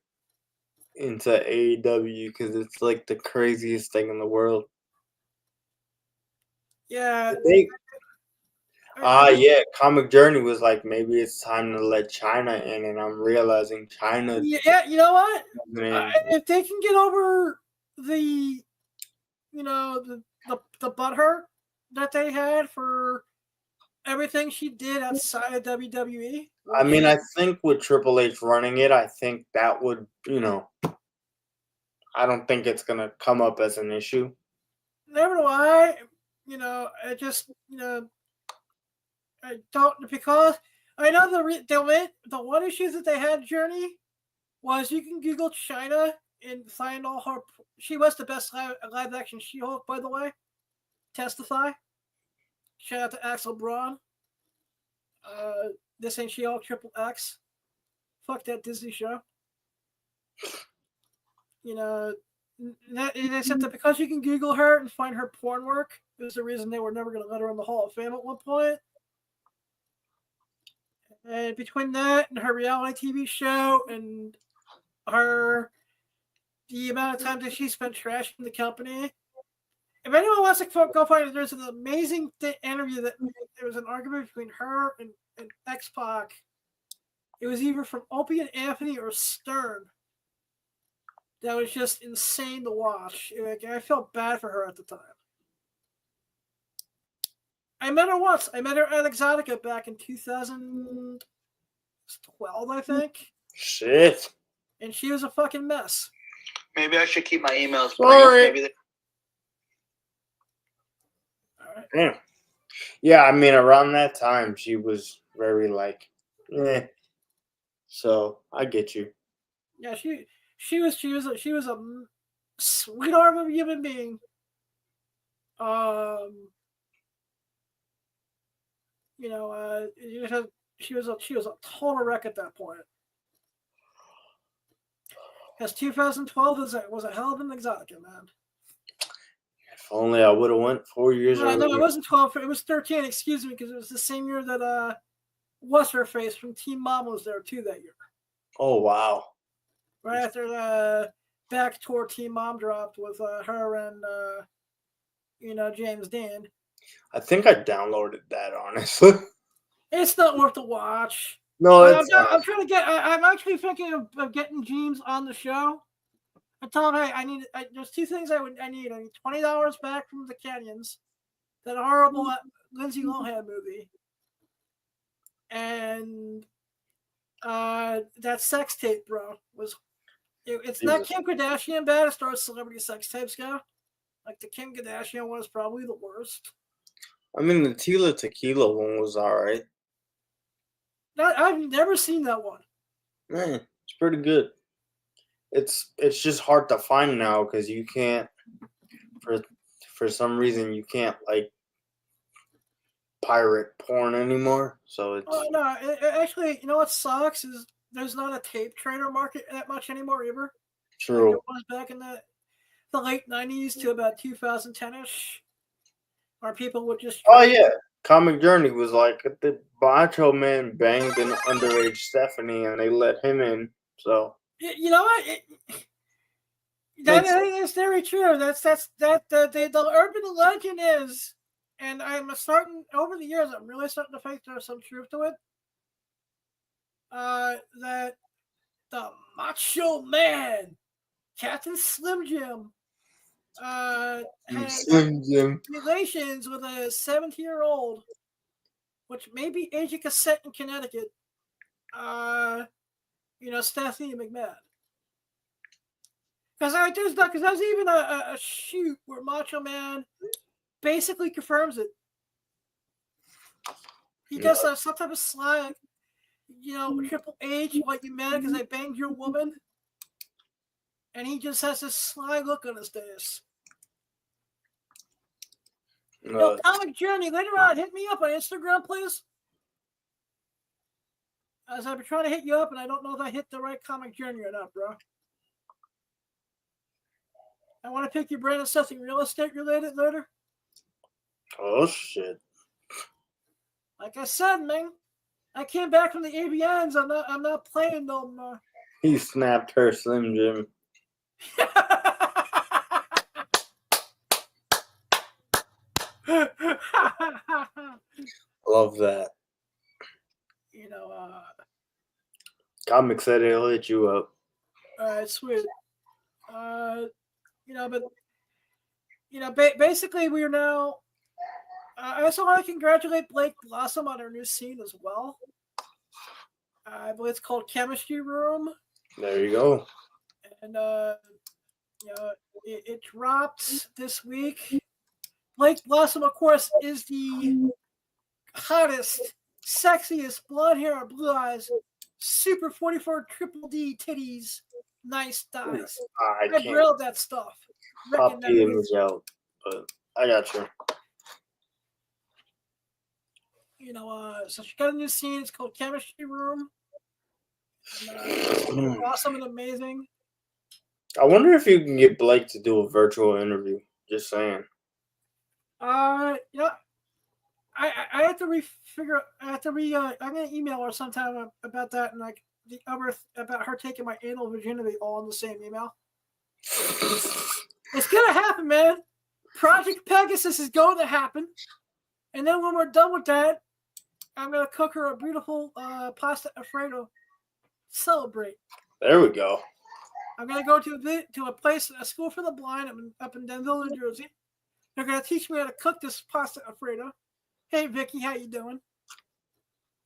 into AEW because it's like the craziest thing in the world. Yeah. Yeah. Comic Journey was like, maybe it's time to let China in, and I'm realizing China. Yeah, you know what? If they can get over the butthurt that they had for everything she did outside of WWE. I mean, I think with Triple H running it, I think that would, I don't think it's going to come up as an issue. Never do I. I just, I don't, because I know the one issue that they had, Journey, was you can Google China and find all her. She was the best live action She-Hulk, by the way. Testify. Shout out to Axel Braun. This ain't She-Hulk Triple X. Fuck that Disney show. They said that because you can Google her and find her porn work, it was the reason they were never going to let her in the Hall of Fame at one point. And between that and her reality TV show and the amount of time that she spent trashing the company, if anyone wants to go find it, there's an amazing interview that there was an argument between her and X-Pac. It was either from Opie and Anthony or Stern. That was just insane to watch. I felt bad for her at the time. I met her once. I met her at Exotica back in 2012, I think. Shit. And she was a fucking mess. Maybe I should keep my emails. Sorry. All right. Yeah. Yeah, I mean, around that time, she was very like, So I get you. Yeah, she was a sweetheart of a human being. She was a total wreck at that point. Because 2012 was a hell of an Exotica, man. If only I would have went 4 years earlier. No, it wasn't 12. It was 13. Excuse me, because it was the same year that what's her face from Team Mom was there too that year. Oh wow! Right after the back tour Team Mom dropped with her and James Dean. I think I downloaded that honestly. It's not worth the watch. No, I'm, it's I'm trying to get. I'm actually thinking of getting James on the show. I told him, hey, there's two things I need. I need $20 back from the Canyons, that horrible Lindsay Lohan movie, and that sex tape, bro. It's not Kim Kardashian bad as far as celebrity sex tapes go. Like the Kim Kardashian one is probably the worst. I mean, the Tila Tequila one was alright. I've never seen that one. Man, it's pretty good. It's just hard to find now because you can't, for some reason, you can't like pirate porn anymore. So it's Oh no, actually, you know what sucks is there's not a tape trader market that much anymore either. Like true. it was back in the late 90s to about 2010-ish, where people would just. Oh yeah, Comic Journey was like the Macho Man banged an underage Stephanie and they let him in. So You know what? That is very true. The urban legend is, and I'm starting over the years. I'm really starting to think there's some truth to it. That the Macho Man, Captain Slim Jim, had Slim Jim. relations with a 70-year-old, which may be age of cassette in Connecticut. Stephanie McMahon. Because there's even a shoot where Macho Man basically confirms it. He does some type of slang, Triple H, like you mad because I banged your woman, and he just has this sly look on his face. Comic Journey, later on, hit me up on Instagram, please. As I've been trying to hit you up, and I don't know if I hit the right Comic Journey or not, bro. I want to pick your brain on something real estate related later. Oh shit! Like I said, man, I came back from the AVNs. I'm not playing no more. He snapped her Slim Jim. Love that. Comic said he'll hit you up. All right, sweet. Basically, we are now. I also want to congratulate Blake Blossom on her new scene as well. I believe it's called Chemistry Room. There you go. And it dropped this week. Blake Blossom, of course, is the hottest, sexiest, blonde hair, blue eyes, super 44 triple D titties, nice thighs. I can't grilled that stuff. pop the image out, but I got you. So she got a new scene. It's called Chemistry Room. And, awesome and amazing. I wonder if you can get Blake to do a virtual interview. Just saying. I have to I'm gonna email her sometime about that, and like the other about her taking my anal virginity all in the same email. It's gonna happen, man. Project Pegasus is going to happen, and then when we're done with that, I'm gonna cook her a beautiful pasta Alfredo. Celebrate. There we go. I'm gonna go to a place, a school for the blind up in Denville, New Jersey. They're gonna teach me how to cook this pasta Alfredo. Hey Vicky, how you doing?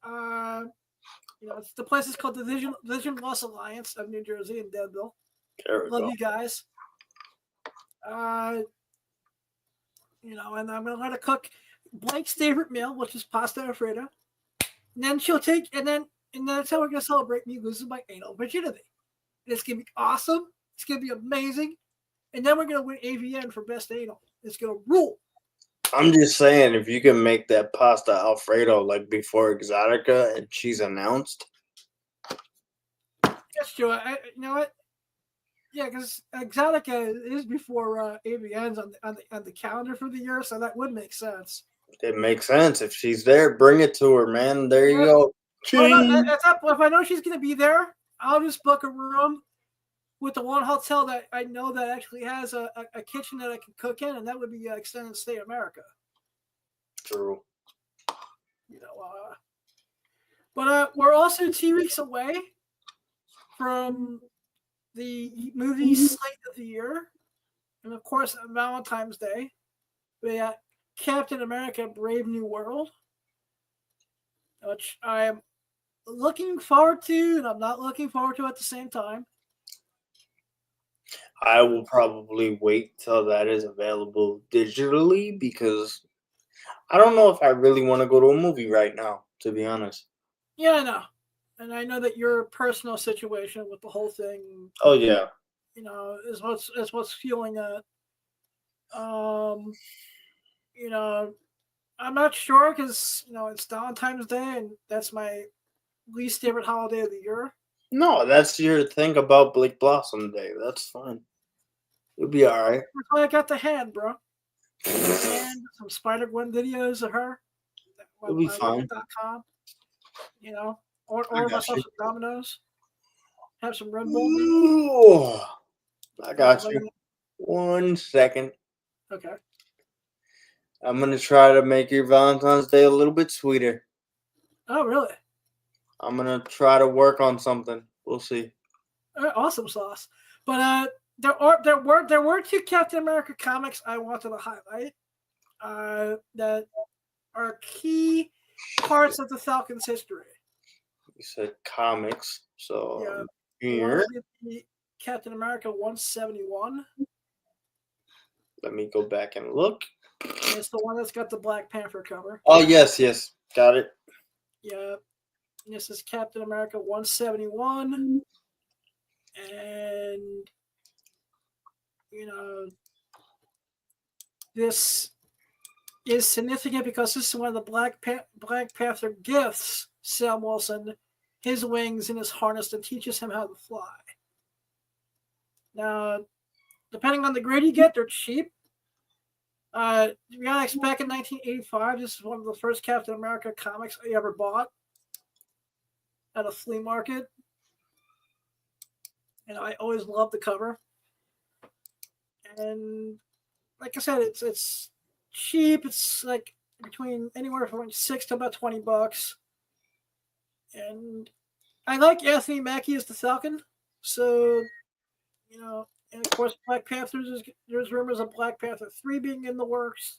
The place is called the Vision Loss Alliance of New Jersey in Denville. There we Love go. you guys. And I'm gonna let her cook Blake's favorite meal, which is pasta Alfredo. And then that's how we're gonna celebrate me losing my anal virginity. And it's gonna be awesome. It's gonna be amazing. And then we're gonna win AVN for best anal. It's gonna rule. I'm just saying, if you can make that pasta Alfredo like before Exotica and she's announced. That's true. You know what? Yeah, because Exotica is before AVN's on the calendar for the year, so that would make sense. It makes sense. If she's there, bring it to her, man. There you go. If I know she's going to be there, I'll just book a room with the one hotel that I know that actually has a kitchen that I can cook in, and that would be Extended Stay America. True. But we're also 2 weeks away from the movie slate of the year. And of course, Valentine's Day. We got Captain America Brave New World, which I'm looking forward to, and I'm not looking forward to at the same time. I will probably wait till that is available digitally because I don't know if I really want to go to a movie right now, to be honest. Yeah, I know. And I know that your personal situation with the whole thing, Oh yeah. is what's fueling that. I'm not sure because it's Valentine's Day, and that's my least favorite holiday of the year. No, that's your thing about Blake Blossom Day. That's fine. You'll be all right. That's why I got the hand, bro. And some Spider-Gwen videos of her. You'll be fine. .com, or I got myself you. some Dominoes. Have some Red Bull. Ooh, I got you. 1 second. Okay. I'm gonna try to make your Valentine's Day a little bit sweeter. Oh, really? I'm gonna try to work on something. We'll see. Awesome sauce. But there were 2 Captain America comics I wanted to highlight that are key parts of the Falcon's history. You said comics, so Yeah. here. One is the Captain America 171. Let me go back and look. And it's the one that's got the Black Panther cover. Oh yes, got it. Yeah. And this is Captain America 171. And this is significant because this is one of the Black Panther gifts Sam Wilson his wings and his harness and teaches him how to fly. Now, depending on the grade you get, they're cheap. Back in 1985, this is one of the first Captain America comics I ever bought at a flea market. And I always loved the cover. And like I said, it's cheap. It's like between anywhere from $6 to about $20. And I like Anthony Mackie as the Falcon. So, and of course, Black Panthers, there's rumors of Black Panther 3 being in the works.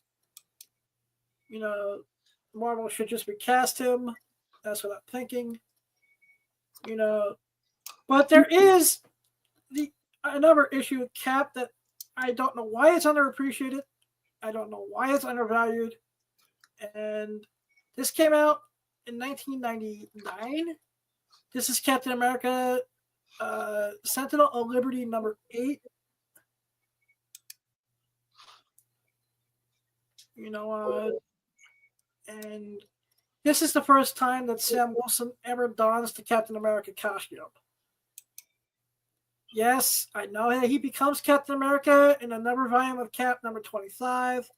Marvel should just recast him. That's what I'm thinking. But there is another issue with Cap that I don't know why it's underappreciated. I don't know why it's undervalued. And this came out in 1999. This is Captain America Sentinel of Liberty number 8. And this is the first time that Sam Wilson ever dons the Captain America costume. Yes, I know that he becomes Captain America in another volume of Cap number 25.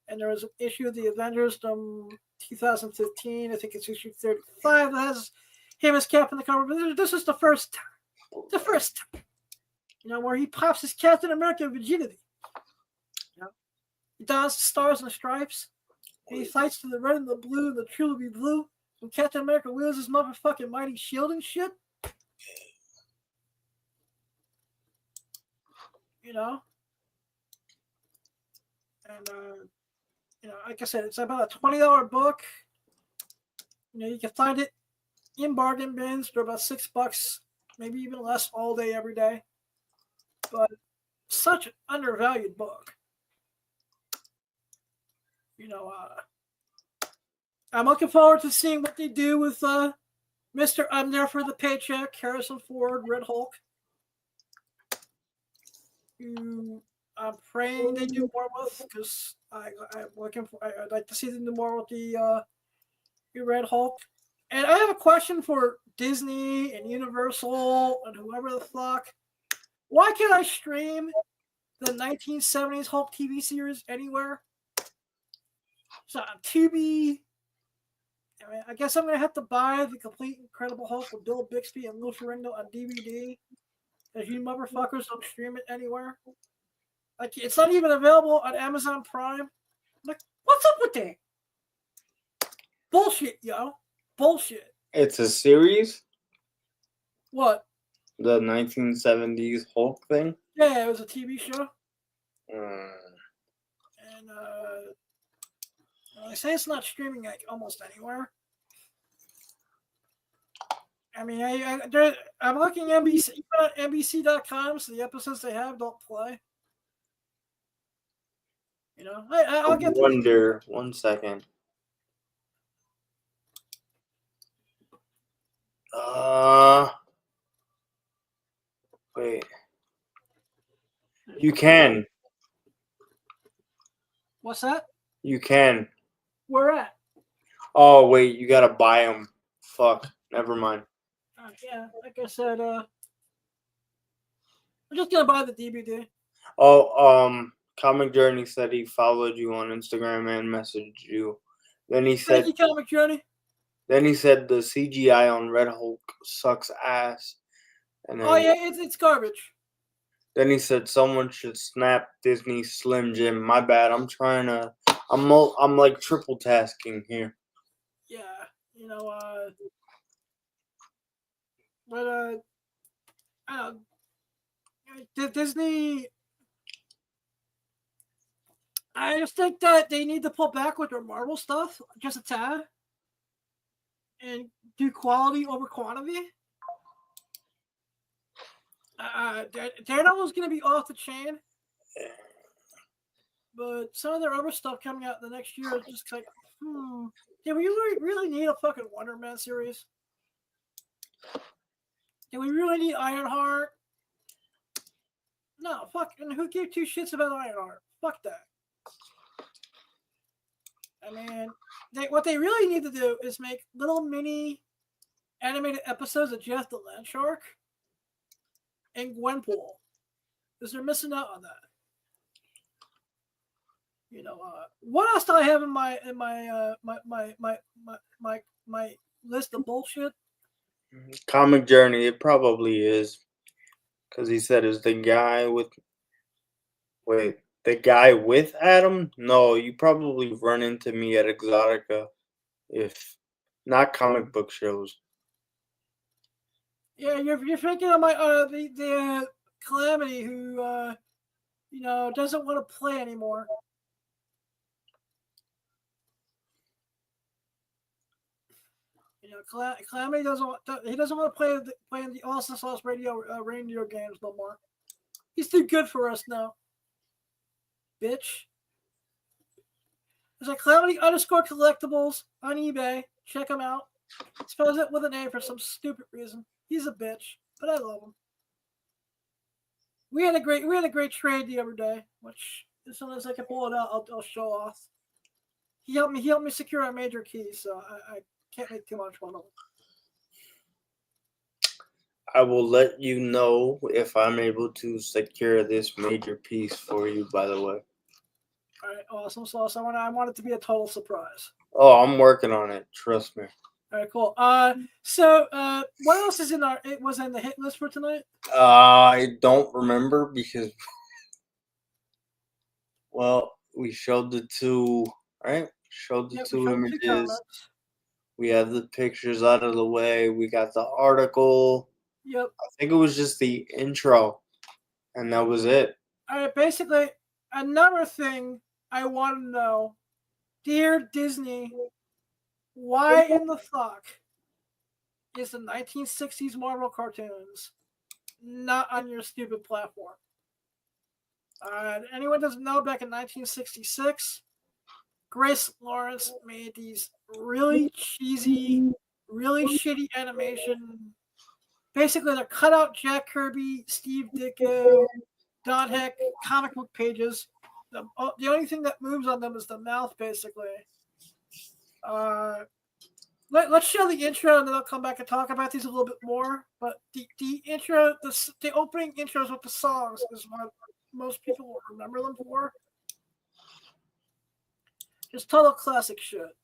And there was an issue of the Avengers from 2015. I think it's issue 35 that has him as Cap in the cover. But this is the first time. The first time. Where he pops his Captain America virginity. He dons the stars and the stripes. And he fights to the red and the blue and the truly blue. And Captain America wields his motherfucking mighty shield and shit. And like I said, it's about a $20 book. You can find it in bargain bins for about $6, maybe even less, all day, every day. But such an undervalued book. I'm looking forward to seeing what they do with Mr. I'm There for the Paycheck, Harrison Ford, Red Hulk. I'm praying they do more with, because I'd like to see them do more with the Red Hulk. And I have a question for Disney and Universal and whoever the fuck. Why can't I stream the 1970s Hulk TV series anywhere? So on Tubi. I guess I'm gonna have to buy the complete Incredible Hulk with Bill Bixby and Lou Ferrigno on DVD. Because you motherfuckers don't stream it anywhere. Like, it's not even available on Amazon Prime. Like, what's up with that? Bullshit, yo. Bullshit. It's a series? What? The 1970s Hulk thing? Yeah, it was a TV show. Mm. And they say it's not streaming like almost anywhere. I mean, I'm looking NBC, NBC.com, so the episodes they have don't play. You know, I'll get to wonder. 1 second. Wait. You can. What's that? You can. Where at? Oh, wait. You gotta buy them. Fuck. Never mind. Yeah, like I said, I'm just gonna buy the DVD. Oh, Comic Journey said he followed you on Instagram and messaged you. Then he said, Thank you, Comic Journey. then he said the CGI on Red Hulk sucks ass. And then, Oh yeah, it's garbage. Then he said someone should snap Disney Slim Jim. My bad. I'm like triple tasking here. Yeah, you know, but I don't know. Disney. I just think that they need to pull back with their Marvel stuff just a tad and do quality over quantity. Daredevil's going to be off the chain, but some of their other stuff coming out in the next year is just like, do we really need a fucking Wonder Man series? Do we really need Ironheart? No, fuck. And who gave two shits about Ironheart? Fuck that. I mean, what they really need to do is make little mini animated episodes of Jeff the Land Shark and Gwenpool, because they're missing out on that. You know, what else do I have in my list of bullshit? Comic Journey, it probably is, because he said it's the guy with. Wait. The guy with Adam? No, you probably run into me at Exotica, if not comic book shows. Yeah, you're thinking of my the Calamity who doesn't want to play anymore. You know, Calamity doesn't want to play in the Awesome Sauce reindeer games no more. He's too good for us now. Bitch. There's a Calamity_collectibles on eBay. Check him out. Spells it with an A for some stupid reason. He's a bitch, but I love him. We had a great trade the other day, which as soon as I can pull it out, I'll show off. He helped me secure a major key, so I can't make too much fun of it. I will let you know if I'm able to secure this major piece for you, by the way. All right, awesome sauce. I want it to be a total surprise. Oh, I'm working on it. Trust me. All right, cool. So what else is it was in the hit list for tonight? I don't remember because, well, we showed the two, right? Showed the two images. We have the pictures out of the way. We got the article. Yep. I think it was just the intro, and that was it. All right, basically, another thing I want to know, dear Disney, why in the fuck is the 1960s Marvel cartoons not on your stupid platform? Anyone doesn't know, back in 1966, Grace Lawrence made these really cheesy, really shitty animation. Basically, they're cut out Jack Kirby, Steve Ditko, Don Heck comic book pages. The only thing that moves on them is the mouth, basically. Let's show the intro, and then I'll come back and talk about these a little bit more. But the intro, the opening intros with the songs is what most people will remember them for. Just total classic shit.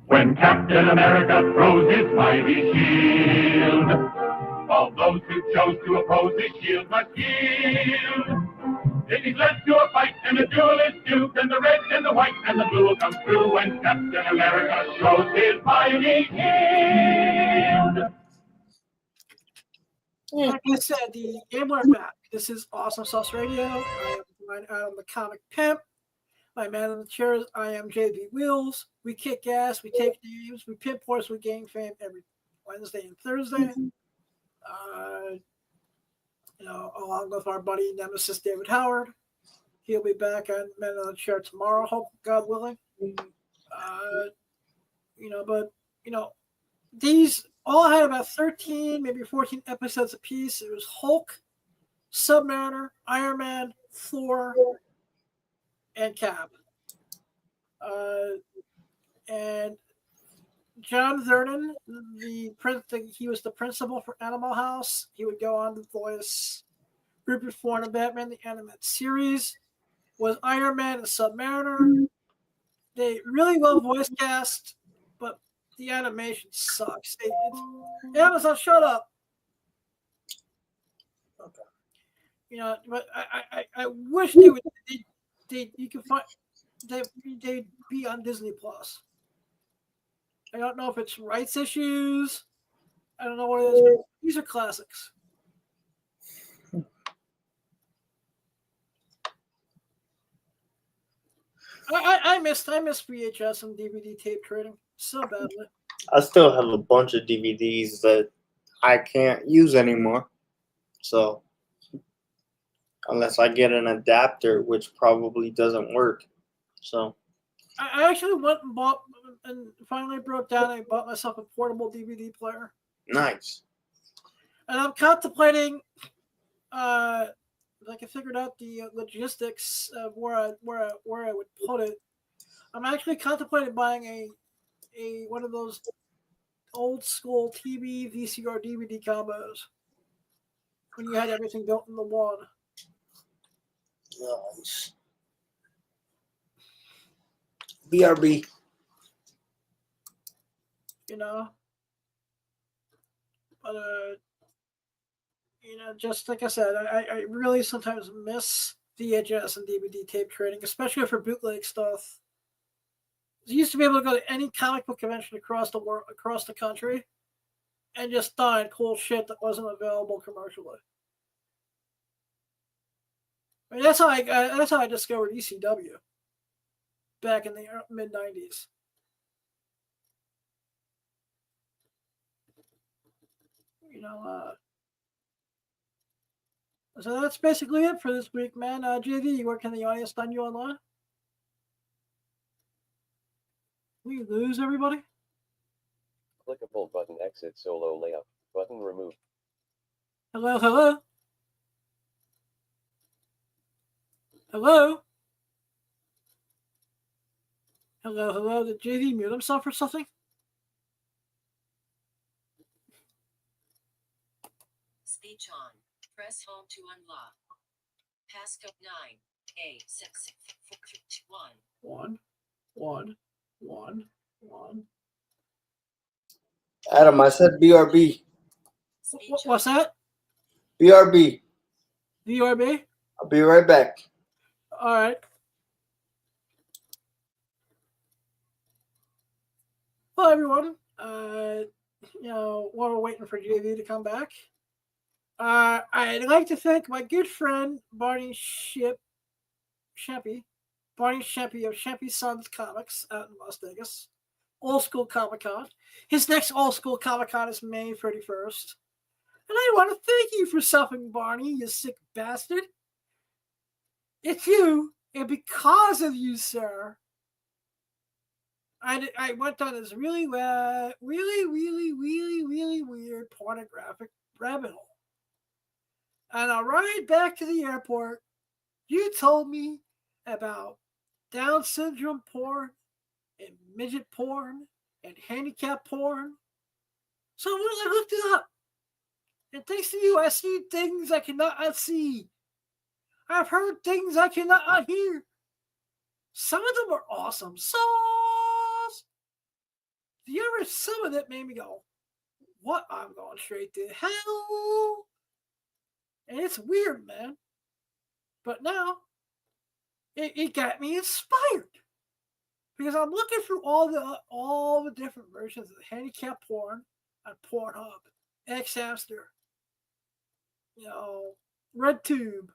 When Captain America throws his mighty shield, all those who chose to oppose his shield must yield. Ladies, let's do a fight, and the duel is due. Then the red and the white and the blue will come through when Captain America shows his mighty shield. Like I said, and we're back. This is Awesome Sauce Radio. I am Brian Adam, the Comic Pimp. My man in the chairs, I am JB Wheels. We kick ass, we take names, we pimp horse, we gain fame every Wednesday and Thursday. Along with our buddy Nemesis David Howard. He'll be back on Men on the Chair tomorrow, hope God willing. These all had about 13, maybe 14 episodes apiece. It was Hulk, Submariner, Iron Man, Thor, and Cap. And John Vernon, he was the principal for Animal House. He would go on to voice Rupert Thorne in Batman the Animated Series, was Iron Man and Submariner. They really well voice cast, but the animation sucks. Amazon, shut up. Okay. But I wish they would. You can find they'd be on Disney Plus. I don't know if it's rights issues. I don't know what it is. But these are classics. I miss VHS and DVD tape trading so badly. I still have a bunch of DVDs that I can't use anymore. So unless I get an adapter, which probably doesn't work. So I actually went and bought and finally broke down. I bought myself a portable DVD player. nice. And I'm contemplating like I figured out the logistics of where I would put it. I'm actually contemplating buying a one of those old school TV, VCR, DVD combos when you had everything built in the one. Nice. BRB. But just like I said, I really sometimes miss VHS and DVD tape trading, especially for bootleg stuff. You used to be able to go to any comic book convention across the world, across the country, and just find cool shit that wasn't available commercially. I mean, that's how I discovered ECW back in the mid '90s. So that's basically it for this week, man. JV, where can the audience find you online? We lose everybody? Clickable button exit solo layout. Button removed. Hello, hello? Hello? Hello, hello? Did JV mute himself or something? Speech on. Press home to unlock. Passcode 9A641. 1. Adam, I said BRB. What's that? BRB. VRB? I'll be right back. All right. Well, everyone, while we're waiting for JV to come back, I'd like to thank my good friend Barney Shempy of Shempy Sons Comics out in Las Vegas. Old School Comic Con. His next Old School Comic Con is May 31st. And I want to thank you for suffering, Barney, you sick bastard. It's you, and because of you, sir, I went on this really weird pornographic rabbit hole. And on our ride back to the airport, you told me about Down syndrome porn and midget porn and handicap porn. So I looked it up. And thanks to you, I see things I cannot unsee. I've heard things I cannot unhear. Some of them are awesome sauce. Some of it made me go, what? I'm going straight to hell. And it's weird, man. But now, it got me inspired because I'm looking through all the different versions of handicap porn on Pornhub, Xhamster, RedTube,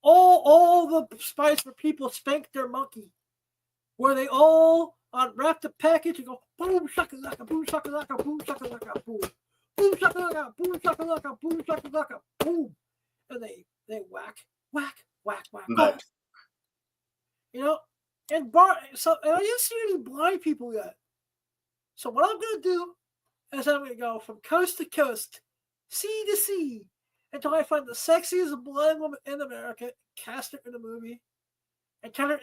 all the sites where people spank their monkey, where they all unwrap the package and go boom shakalaka, boom shakalaka, boom shakalaka, boom, boom shakalaka, boom shakalaka, boom shakalaka, boom, and they whack, whack, whack, whack, whack. And I didn't see any blind people yet. So what I'm gonna do is I'm gonna go from coast to coast, sea to sea, until I find the sexiest blind woman in America, cast her in a movie, and turn her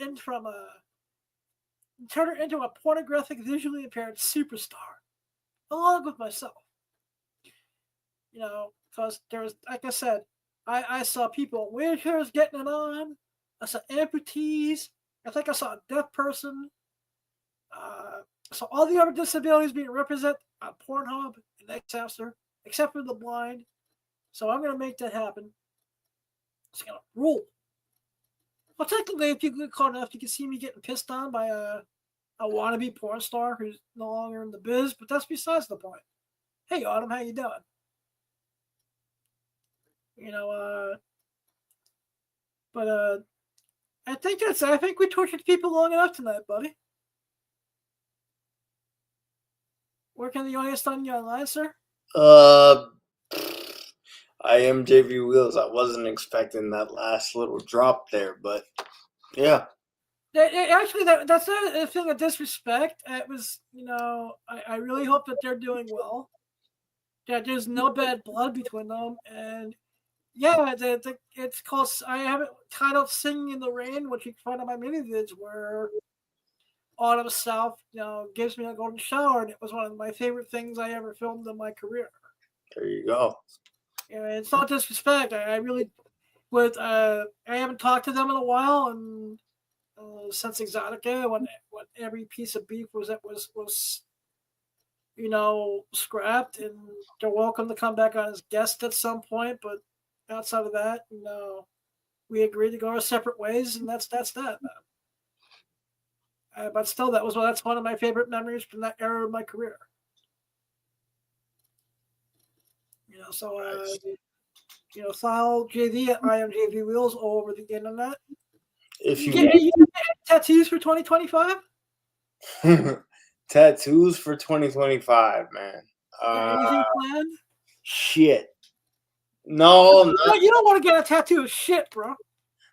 into a pornographic, visually impaired superstar, along with myself. Because there's, like I said, I saw people in wheelchairs getting it on. I saw amputees. I think I saw a deaf person. So all the other disabilities being represented on Pornhub and Xhamster, except for the blind. So I'm going to make that happen. It's going to rule. Well, technically, if you get caught enough, you can see me getting pissed on by a wannabe porn star who's no longer in the biz, but that's besides the point. Hey, Autumn, how you doing? But I think we tortured people long enough tonight, buddy. Where can the audience find you online, sir? I am JV Wheels. I wasn't expecting that last little drop there, but yeah. Actually, that's not a thing of disrespect. It was, I really hope that they're doing well. That there's no bad blood between them, and yeah, it's called. I have it titled "Singing in the Rain," which you can find on my mini vids, where Autumn South, gives me a golden shower, and it was one of my favorite things I ever filmed in my career. There you go. It's not disrespect. I really, I haven't talked to them in a while, and since Exotica, when every piece of beef was scrapped, and they're welcome to come back on as guests at some point. But outside of that, we agreed to go our separate ways, and that's that. But still, that's one of my favorite memories from that era of my career. Follow JV at I am JV Wheels all over the internet. If you get tattoos for 2025? Tattoos for 2025, man. Anything planned? Shit. No, you don't want to get a tattoo of shit, bro.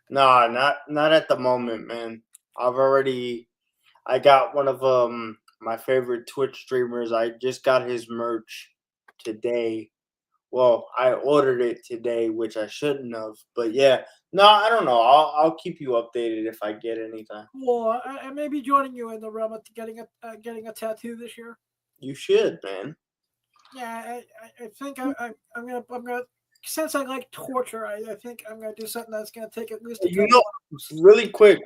No, not at the moment, man. I got one of my favorite Twitch streamers. I just got his merch today. Well, I ordered it today, which I shouldn't have. But yeah, no, I don't know. I'll keep you updated if I get anything. Well, I may be joining you in the realm of getting a tattoo this year. You should, man. Yeah, I think I'm gonna. Since I like torture, I think I'm gonna do something that's gonna take at least. Really quick.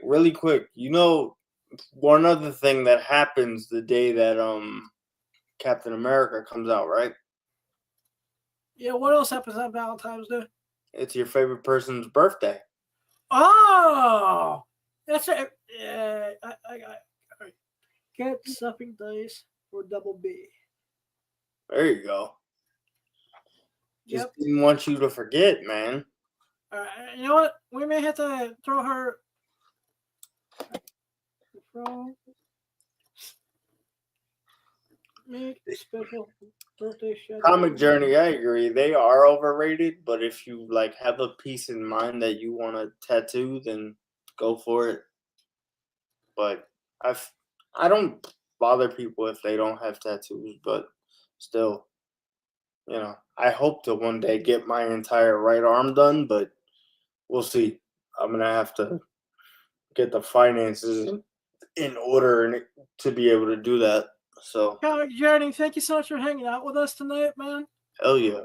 One other thing that happens the day that Captain America comes out, right? Yeah, what else happens on Valentine's Day? It's your favorite person's birthday. Oh, that's it. Yeah, I get stuffing dice for Double B. There you go. Just Yep. didn't want you to forget, man. You know what? We may have to throw her. Make a special birthday shout. Comic Journey, I agree. They are overrated, but if you have a piece in mind that you want to tattoo, then go for it. But I don't bother people if they don't have tattoos, but still, I hope to one day get my entire right arm done, but we'll see. I'm gonna have to get the finances in order to be able to do that. So, Journey, thank you so much for hanging out with us tonight, man. hell yeah.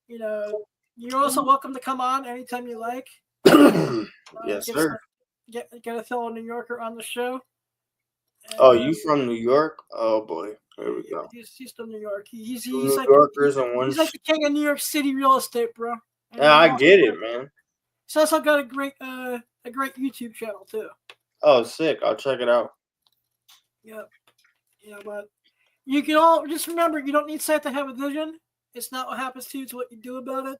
You're also welcome to come on anytime you like. Yes, sir. Get a fellow New Yorker on the show. And, oh, you from New York? Oh boy, here we go. He's from New York. He's New Yorkers and one. He's like the king of New York City real estate, bro. And yeah, I get it, man. He's also got a great YouTube channel too. Oh, sick! I'll check it out. Yep. Yeah, but you can all just remember you don't need sight to have a vision. It's not what happens to you, it's what you do about it.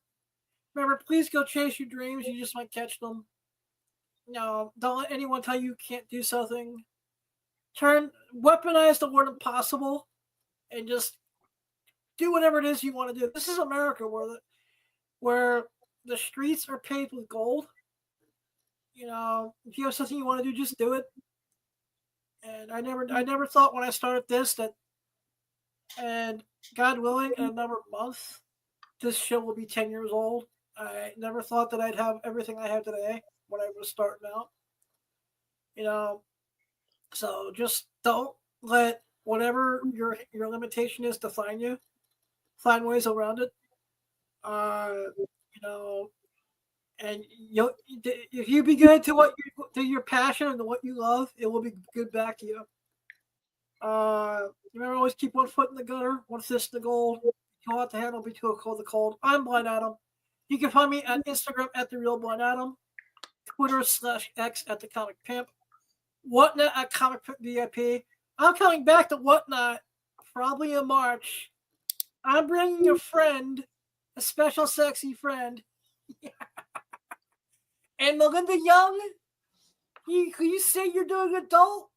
Remember, please go chase your dreams. You just might catch them. No, don't let anyone tell you can't do something. Weaponize the word impossible, and just do whatever it is you want to do. This is America, where the streets are paved with gold. You know, if you have something you want to do, just do it. And I never thought when I started this that, and God willing, in another month, this show will be 10 years old. I never thought that I'd have everything I have today when I was starting out. You know, so just don't let whatever your limitation is define you. Find ways around it. You know, and if you be good to your passion and to what you love, it will be good back to you. Remember, always keep one foot in the gutter, one fist in the gold. Go out the handle, be too cold the cold. I'm Blind Adam. You can find me at Instagram at The Real Blind Adam, Twitter/X at The Comic Pimp, Whatnot at Comic Pimp VIP. I'm coming back to Whatnot probably in March. I'm bringing a friend, a special sexy friend. And Melinda Young, you say you're doing adult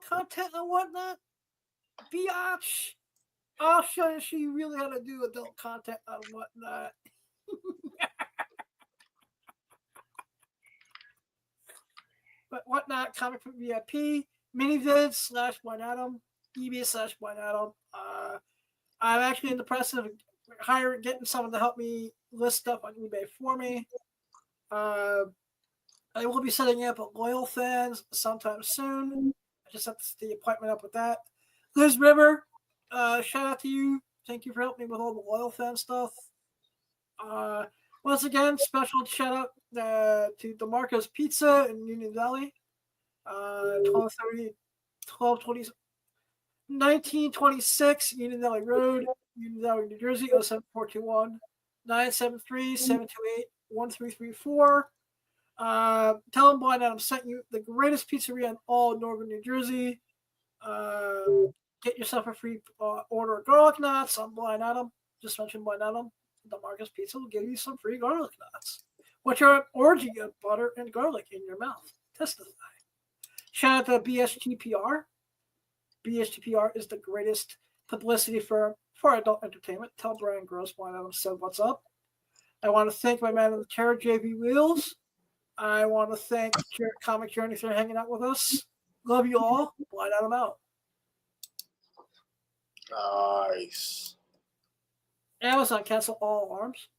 content and Whatnot? Biatch. I'll show you really how to do adult content on Whatnot. But Whatnot, Comic Book VIP, MiniVids /Blind Adam, eBay /Blind Adam. I'm actually in the process of getting someone to help me list stuff on eBay for me. I will be setting up a Loyal Fans sometime soon. I just have to set the appointment up with that. Liz River, shout out to you. Thank you for helping me with all the Loyal Fan stuff. Once again, special shout out to DeMarco's Pizza in Union Valley. 1926 Union Valley Road, Union Valley, New Jersey, 07421 973-728-1334. Tell them Blind Adam sent you, the greatest pizzeria in all of northern New Jersey. Get yourself a free order of garlic knots on Blind Adam. Just mention Blind Adam. DeMarco's Pizza will give you some free garlic knots, which are an orgy of butter and garlic in your mouth. Testify. Shout out to BSGPR. BSGPR is the greatest publicity firm for adult entertainment. Tell Brian Gross Blind Adam said what's up. I want to thank my man in the chair, JV Wheels. I want to thank Comic Journey for hanging out with us. Love you all. Blind Adam out. Nice. Amazon cancel all alarms.